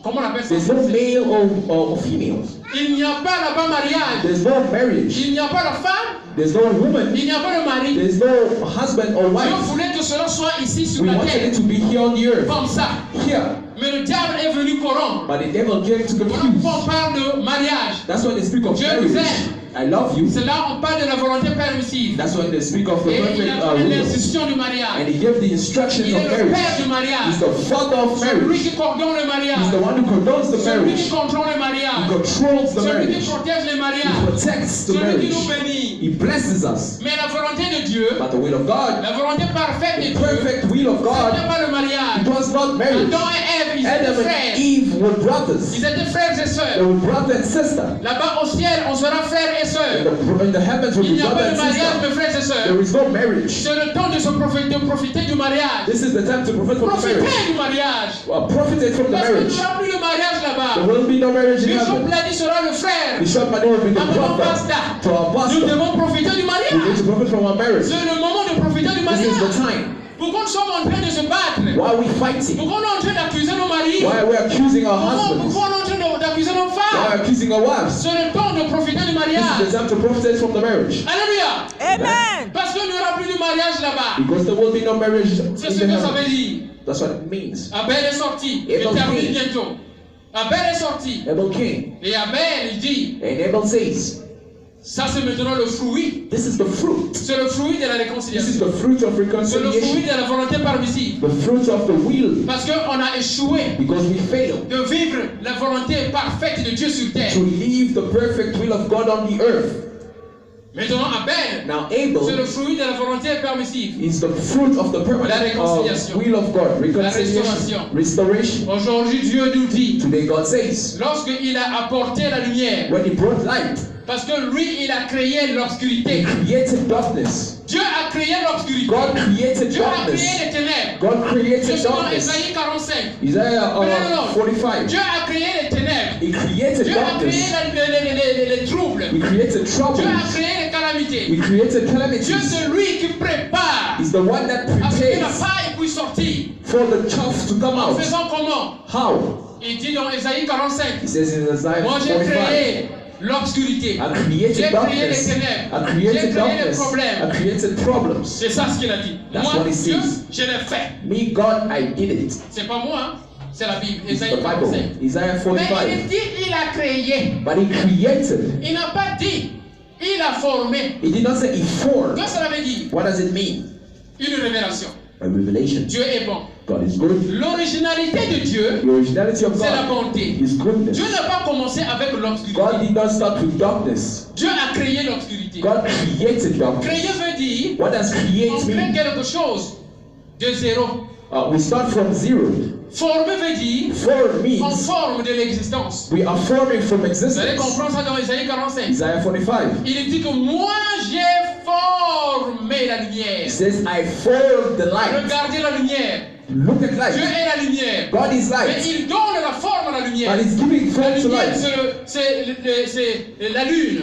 D: comment on appelle ça?
B: there's no male or females.
D: Il n'y a pas là-bas mariage.
B: There's no marriage.
D: Il n'y a pas de femme.
B: There's no woman.
D: Il n'y a pas de mari.
B: There's no husband or
D: Dieu
B: wife.
D: voulait que cela soit ici sur
B: We
D: la
B: wanted
D: terre,
B: it to be here on the earth.
D: comme ça.
B: Here.
D: Mais le diable est venu corrompre.
B: But the devil came to
D: Voilà
B: confuse.
D: pourquoi on parle de mariage.
B: That's why they speak of
D: Dieu
B: marriage.
D: nous aime.
B: I love you.
D: C'est là on parle de la volonté permissive.
B: That's when they speak of the
D: Et il
B: perfect
D: a donné
B: will.
D: l'institution du
B: And
D: mariage.
B: he gave the instructions
D: Il
B: of
D: est le père
B: marriage.
D: du mariage.
B: He's the father of
D: Celui
B: marriage.
D: qui coordonne le
B: He's
D: mariage.
B: the one who condones the
D: Celui qui
B: marriage.
D: contrôle le
B: He
D: mariage.
B: controls the
D: Celui qui
B: marriage.
D: protège les
B: He
D: mariages.
B: protects the
D: Celui qui nous
B: marriage.
D: bénit.
B: He blesses us.
D: Mais la volonté de Dieu,
B: But the will of God,
D: la volonté parfaite de
B: the
D: Dieu,
B: perfect will of
D: ce
B: God,
D: n'est pas le mariage.
B: it was not marriage.
D: Adam et Ève, ils étaient
B: Adam and
D: frères.
B: Eve were brothers.
D: Ils étaient frères et
B: They
D: sœurs.
B: were brother and sister.
D: Là-bas au ciel, on sera frères et sœurs.
B: In the heavens will
D: Il
B: be
D: n'y a
B: brother
D: pas de
B: and
D: mariage,
B: sister.
D: mes frères et sœurs.
B: There is no marriage.
D: C'est le temps de profiter du mariage.
B: This is the time to profit from the marriage.
D: Profiter du mariage.
B: Profited from the
D: Parce qu'il n'y
B: marriage.
D: aura plus de mariage
B: There
D: là-bas.
B: will be no marriage in
D: Bishop
B: heaven.
D: l'a dit, sera le frère.
B: Bishop Manu will be the
D: À mon
B: brother
D: pasteur.
B: to our
D: Nous
B: pastor.
D: devons profiter du
B: We need
D: mariage.
B: to profit from our marriage.
D: C'est le moment de profiter du
B: This is the
D: mariage.
B: time.
D: Pourquoi nous sommes en train de se battre?
B: Why are we fighting?
D: Pourquoi on est en train d'accuser nos maris?
B: Why are we accusing our
D: Pourquoi
B: husbands?
D: on est en train d'accuser nos
B: Why are we
D: femmes?
B: accusing our wives?
D: C'est le temps de profiter du
B: This is
D: mariage.
B: the time to profit from the marriage.
D: Alléluia.
E: Amen.
D: Parce qu'il n'y aura plus de mariage là-bas.
B: Because there will be no marriage in
D: C'est ce
B: the
D: que ça veut
B: heavens.
D: dire.
B: That's what it means.
D: Abel est sorti.
B: Et
D: Je
B: donc,
D: termine
B: oui.
D: bientôt. Abel est sorti.
B: Abel came,
D: Et Abel, il dit,
B: and Abel says,
D: ça c'est maintenant le fruit.
B: this is the fruit.
D: C'est le fruit de la
B: This is
D: réconciliation.
B: the fruit of
D: C'est le fruit
B: reconciliation.
D: de la volonté permissive.
B: The fruit of the will.
D: Parce qu'on a échoué
B: Because we failed
D: de vivre la volonté parfaite de Dieu sur terre.
B: to live the perfect will of God on the earth.
D: Maintenant, Abel,
B: Now
D: c'est le
B: Abel
D: fruit de la volonté permissive.
B: is the fruit of the
D: La
B: permanent
D: réconciliation.
B: will of God. Reconciliation.
D: restauration.
B: Restoration.
D: Aujourd'hui, Dieu nous dit,
B: Today God says,
D: lorsqu'il a apporté la lumière,
B: when He brought light,
D: parce que lui, il a créé
B: He
D: l'obscurité.
B: created darkness.
D: Dieu a créé l'obscurité.
B: God created
D: Dieu a
B: darkness.
D: créé les ténèbres.
B: God
D: Je
B: created
D: suis dans
B: darkness.
D: Ésaïe 45.
B: Isaiah
D: Non.
B: 45.
D: Dieu a créé les ténèbres.
B: He created
D: Dieu a créé
B: darkness.
D: les troubles.
B: He created
D: Dieu a
B: troubles.
D: créé les calamités.
B: He created
D: Dieu,
B: calamities.
D: c'est lui qui prépare
B: He's the one that
D: à ce que la
B: prepares
D: paille puisse sortir.
B: for the chaff to come
D: En
B: out.
D: faisant comment?
B: How?
D: Il dit dans Ésaïe 45.
B: He says in Isaiah
D: Moi, j'ai
B: 45.
D: créé l'obscurité.
B: I
D: J'ai
B: created
D: créé les
B: darkness.
D: ténèbres.
B: I
D: J'ai
B: created
D: créé les
B: darkness. I
D: problèmes.
B: created problems.
D: C'est ça ce qu'il a dit.
B: That's
D: Moi,
B: what he
D: Dieu,
B: says.
D: je l'ai fait.
B: Me, God, I did it.
D: C'est pas moi, hein. C'est la Bible.
B: It's
D: Ésaïe
B: the
D: 45.
B: Bible. Isaiah
D: Mais
B: 45.
D: il dit, il a créé.
B: But He created.
D: Il n'a pas dit, il a formé.
B: He did not say He formed.
D: Qu'est-ce que cela veut dire?
B: What does it mean?
D: Une révélation.
B: A revelation.
D: Dieu est bon.
B: God is good.
D: L'originalité de Dieu,
B: The originality of
D: c'est la
B: God
D: bonté.
B: is goodness.
D: Dieu n'a pas commencé avec l'obscurité.
B: God did not start with darkness.
D: Dieu a créé l'obscurité.
B: God created darkness.
D: Créer veut dire,
B: What does create
D: on crée
B: mean?
D: quelque chose de zéro.
B: We start from zero.
D: Former veut dire,
B: Form
D: on
B: means
D: forme de l'existence.
B: we are forming from
D: Vous allez
B: existence.
D: comprendre ça dans Ésaïe 45.
B: Isaiah 45.
D: Il dit que moi j'ai formé la
B: It
D: lumière.
B: says, I formed the light.
D: Regardez la lumière.
B: Look at
D: Dieu
B: light.
D: est la lumière.
B: God is
D: Mais
B: light.
D: il donne la forme à la lumière.
B: But He's giving
D: La
B: form to
D: lumière,
B: light.
D: c'est la lune.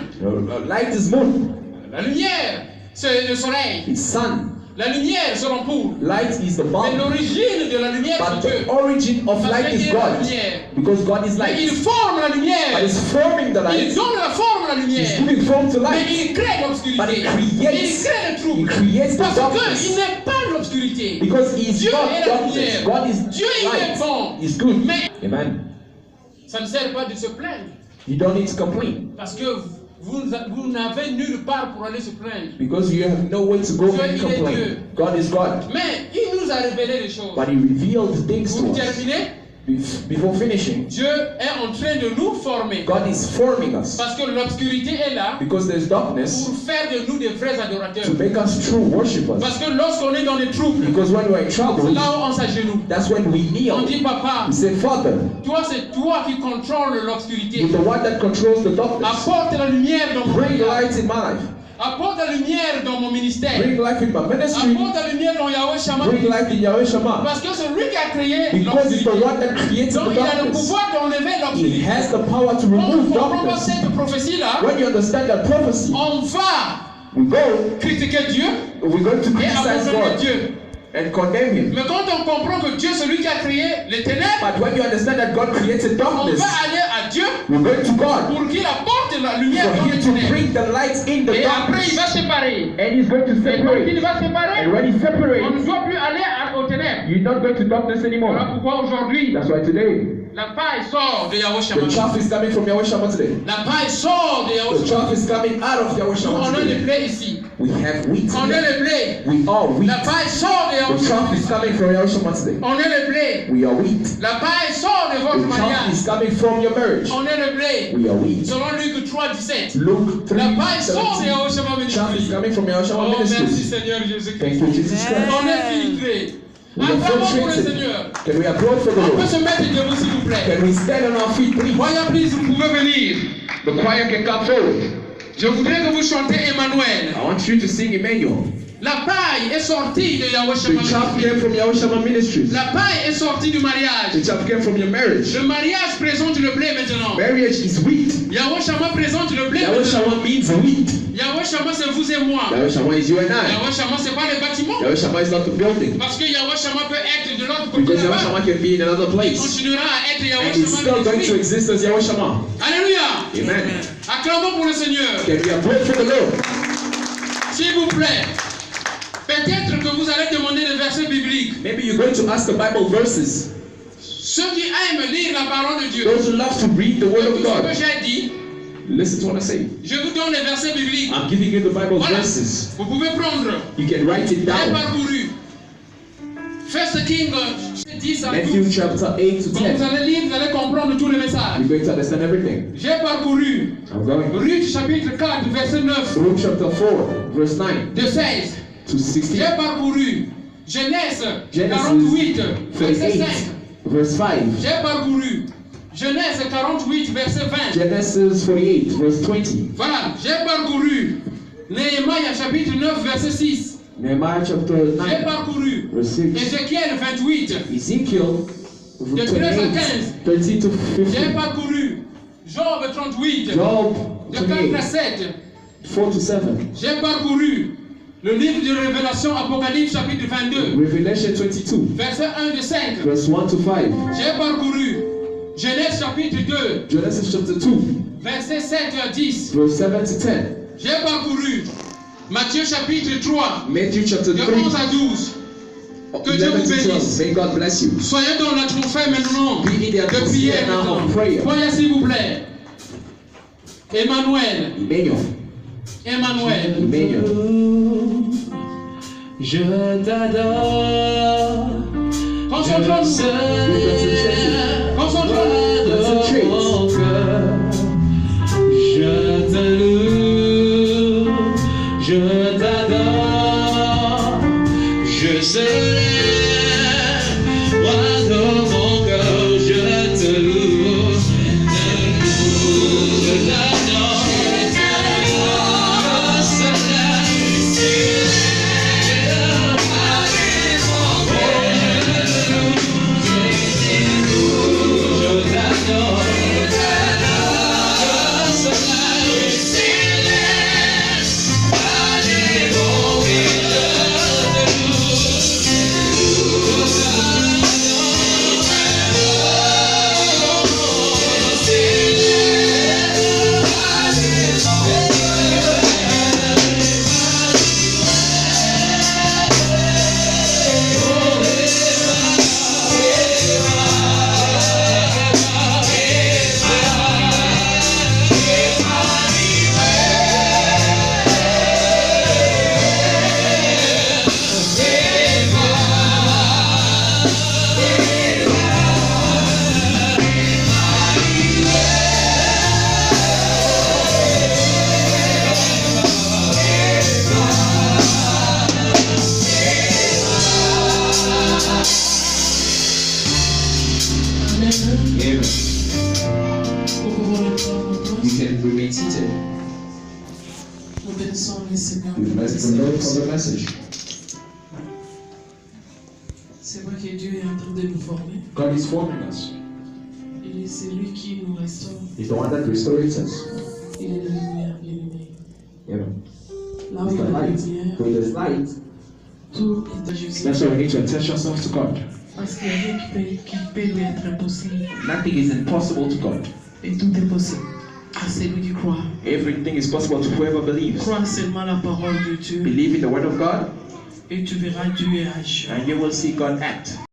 B: Light is moon.
D: La lumière, c'est le soleil.
B: It's sun.
D: La lumière, c'est l'ampoule.
B: Light is the
D: Mais
B: bulb.
D: l'origine de la lumière,
B: But
D: c'est
B: the
D: Dieu.
B: origin of
D: Parce
B: light
D: qu'il
B: is
D: est la
B: God.
D: lumière.
B: Because God is
D: Mais il
B: light.
D: forme la
B: But
D: lumière.
B: He's forming the
D: Il
B: light.
D: donne la forme à la
B: He's
D: lumière.
B: giving form to
D: Mais
B: light.
D: il crée l'obscurité.
B: But he
D: Il
B: creates.
D: crée le
B: He
D: trouble.
B: creates the
D: Parce qu'il
B: darkness.
D: n'est pas l'obscurité.
B: Because He is
D: Dieu
B: not
D: est la
B: darkness.
D: lumière.
B: God is
D: Dieu, il est
B: light.
D: bon.
B: He's good.
D: Mais
B: Amen.
D: ça ne sert pas de se plaindre.
B: You don't need to complain.
D: Parce que vous n'avez nulle part pour aller se plaindre.
B: Because you have no way to go
D: Dieu,
B: and
D: il est
B: complain.
D: Dieu.
B: God is God.
D: Mais il nous a révélé les choses.
B: But He revealed things to
D: Pour
B: us.
D: terminer,
B: Before finishing,
D: Dieu est en train de nous former.
B: God is forming us.
D: Parce que l'obscurité est là
B: Because there's darkness
D: pour faire de nous des vrais adorateurs.
B: to make us true worshippers.
D: Parce que lorsqu'on est dans les troubles,
B: Because when we're in
D: c'est
B: trouble,
D: là où on s'agenouille.
B: that's when we
D: On
B: kneel.
D: dit, papa,
B: We say, Father,
D: toi c'est toi qui contrôles l'obscurité.
B: you're the one that controls the darkness.
D: Apporte la lumière dans mon
B: Bring
D: mariage.
B: light in my life.
D: Apporte la lumière dans mon ministère.
B: Bring life in my ministry.
D: Apporte la lumière dans Yahweh Shammah.
B: Bring life in Yahweh Shammah.
D: Parce que c'est lui qui a créé
B: Because it's the
D: l'obscurité.
B: one that created
D: Donc
B: the
D: il a le
B: darkness.
D: pouvoir d'enlever
B: He
D: l'obscurité.
B: has the power to
D: Quand on
B: remove
D: comprend pas
B: darkness.
D: cette prophétie-là,
B: When you understand that prophecy,
D: on va
B: we go,
D: critiquer Dieu
B: we're going to
D: et
B: criticize
D: abandonner
B: God
D: Dieu.
B: and condemn Him.
D: Mais quand on comprend que Dieu, c'est lui qui a créé les ténèbres,
B: But when you understand that God created
D: on
B: darkness,
D: va aller à Dieu
B: we're going to God
D: pour qu'il apporte la lumière
B: for
D: dans les
B: Him to
D: ténèbres.
B: bring the light in the
D: Et après, il
B: darkness.
D: va séparer.
B: And He's going to
D: Et quand il
B: separate.
D: va séparer,
B: And when He
D: on ne
B: separates,
D: doit plus aller aux ténèbres.
B: you're not going to darkness
D: Voilà
B: anymore.
D: pourquoi aujourd'hui,
B: That's why today
D: La paille sort de Yahweh
B: The
D: Shammah.
B: chaff is coming from Yahweh Shammah today.
D: La paille sort de Yahweh
B: The
D: Shammah.
B: chaff is coming out of Yahweh
D: Nous,
B: Shammah
D: on a le
B: today.
D: blé ici.
B: We have wheat.
D: On a le blé.
B: We are wheat.
D: La paille sort de Yahweh
B: The chaff is
D: Shammah.
B: coming from Yahweh Shammah today.
D: On est le blé.
B: We are wheat.
D: La paille sort de votre
B: The chaff
D: mariage.
B: is coming from your marriage.
D: On est le blé.
B: We are wheat.
D: Selon Luc 3, 17.
B: Luke
D: La paille sort de
B: 3:17.
D: Yahweh Shammah
B: Chaff is
D: Ministries.
B: coming from Yahweh Shammah
D: Oh, merci
B: Ministries.
D: Seigneur Jésus-Christ.
B: Thank you, Jesus Christ.
D: On est filtré.
B: We are
D: Acclamons pour le
B: frustrated.
D: Seigneur.
B: Can we applaud for the
D: On peut
B: Lord?
D: se mettre debout s'il vous plaît.
B: Can we stand on our feet, please?
D: Voyons, please, vous pouvez venir.
B: The choir can come forward.
D: Je voudrais que vous chantez Emmanuel.
B: I want you to sing Emmanuel.
D: La paille est sortie de Yahweh
B: The
D: Shammah
B: chaff
D: Ministries.
B: came from Yahweh Shammah Ministries.
D: La paille est sortie du mariage.
B: The chaff came from your marriage.
D: Le mariage présente le blé maintenant.
B: Marriage is wheat.
D: Yahweh Shammah présente le blé
B: Yahweh
D: maintenant.
B: Shammah means wheat.
D: Yahweh Shammah, c'est vous et moi.
B: Yahweh Shammah is you and I.
D: Yahweh Shammah, c'est pas les bâtiments.
B: Yahweh Shammah is not the building.
D: Parce que Yahweh Shammah peut être de l'autre côté
B: Because Yahweh
D: là-bas.
B: Shammah can be in another
D: Il
B: place.
D: continuera à être Yahweh
B: And it's
D: Shammah
B: still going to
D: Ministries.
B: exist as Yahweh Shammah.
D: Alléluia.
B: Amen.
D: Acclamons pour le Seigneur.
B: Can we applaud for the Lord?
D: S'il vous plaît. Peut-être que vous allez demander des versets bibliques.
B: Maybe you're going to ask the Bible verses.
D: Ceux qui aiment lire la parole de Dieu.
B: Those who love to read the Word
D: Tout
B: of
D: ce que
B: God.
D: j'ai dit,
B: Listen to what I say.
D: je vous donne les versets bibliques.
B: I'm giving you the Bible
D: Voilà.
B: verses.
D: Vous pouvez prendre.
B: You can write it
D: J'ai
B: down.
D: parcouru. First King 10 à
B: Matthew
D: 12.
B: chapter 8 to
D: Quand vous
B: 10.
D: allez lire, vous allez comprendre tout le message.
B: You're going to understand everything.
D: J'ai parcouru.
B: I'm going.
D: Ruth chapitre 4, verset 9,
B: Luke chapter 4, verse 9
D: de 16.
B: to 16.
D: J'ai parcouru. Genèse
B: Genesis
D: 48, verset
B: 48,
D: 5.
B: verse 5.
D: J'ai parcouru. Genèse 48, verset 20.
B: Genesis 48, verse 20.
D: Voilà, j'ai parcouru. Néhémie chapitre 9, verset 6.
B: Nehemiah chapter
D: J'ai
B: 9,
D: parcouru.
B: verse 6.
D: Ézéchiel 28.
B: Ezekiel
D: De 13 à
B: 28,
D: 15.
B: 13 to
D: J'ai
B: 15.
D: parcouru. Job 38.
B: Job
D: De 4 à
B: 28,
D: 7.
B: 4 to 7.
D: J'ai parcouru. Le livre de Révélation, Apocalypse chapitre 22.
B: Revelation 22,
D: Verset 1 de 5.
B: verse 1 to 5.
D: J'ai parcouru. Genèse chapitre 2.
B: Genesis chapter 2,
D: Verset 7 à 10.
B: verse 7 to 10.
D: J'ai parcouru. Matthieu chapitre 3.
B: Matthew chapter
D: De
B: 3,
D: 11 à 12. Que Dieu
B: 11
D: vous
B: to 12.
D: bénisse.
B: May God bless you.
D: Soyez dans l'atmosphère maintenant.
B: Be in the
D: De
B: atmosphere
D: prière
B: now
D: maintenant.
B: of prayer.
D: Voyez s'il vous plaît. Emmanuel.
B: Emmanuel.
D: Emmanuel.
B: Emmanuel.
A: Je t'adore.
D: Concentrons-nous. Concentrons-nous.
B: Concentrate.
A: Mon cœur. Je te loue. Je t'adore. Je sais. Moi dans mon cœur, je te loue. Je t'adore.
B: Amen.
C: Nous pouvons reprendre notre
B: You
C: place.
B: can remain seated.
C: Nous bénissons le Seigneur.
B: We bless the Lord for the message.
C: C'est vrai que Dieu est en train de nous former.
B: God is forming us.
C: Et c'est lui qui nous restaure.
B: He's the one that restores us.
C: Il est la lumière, bien-aimé.
B: Amen.
C: Là où
B: He's
C: il y
B: the
C: a la
B: light.
C: lumière,
B: With His light,
C: tout est à Jésus.
B: that's why we need to attach ourselves to God.
C: Parce qu'il n'y a rien qui peut lui être impossible.
B: Nothing is impossible to God.
C: Et tout est possible à celui qui croit.
B: Everything is possible to whoever believes.
C: Crois seulement la parole de Dieu
B: Believe in the Word of God,
C: et tu verras Dieu agir.
B: and you will see God act.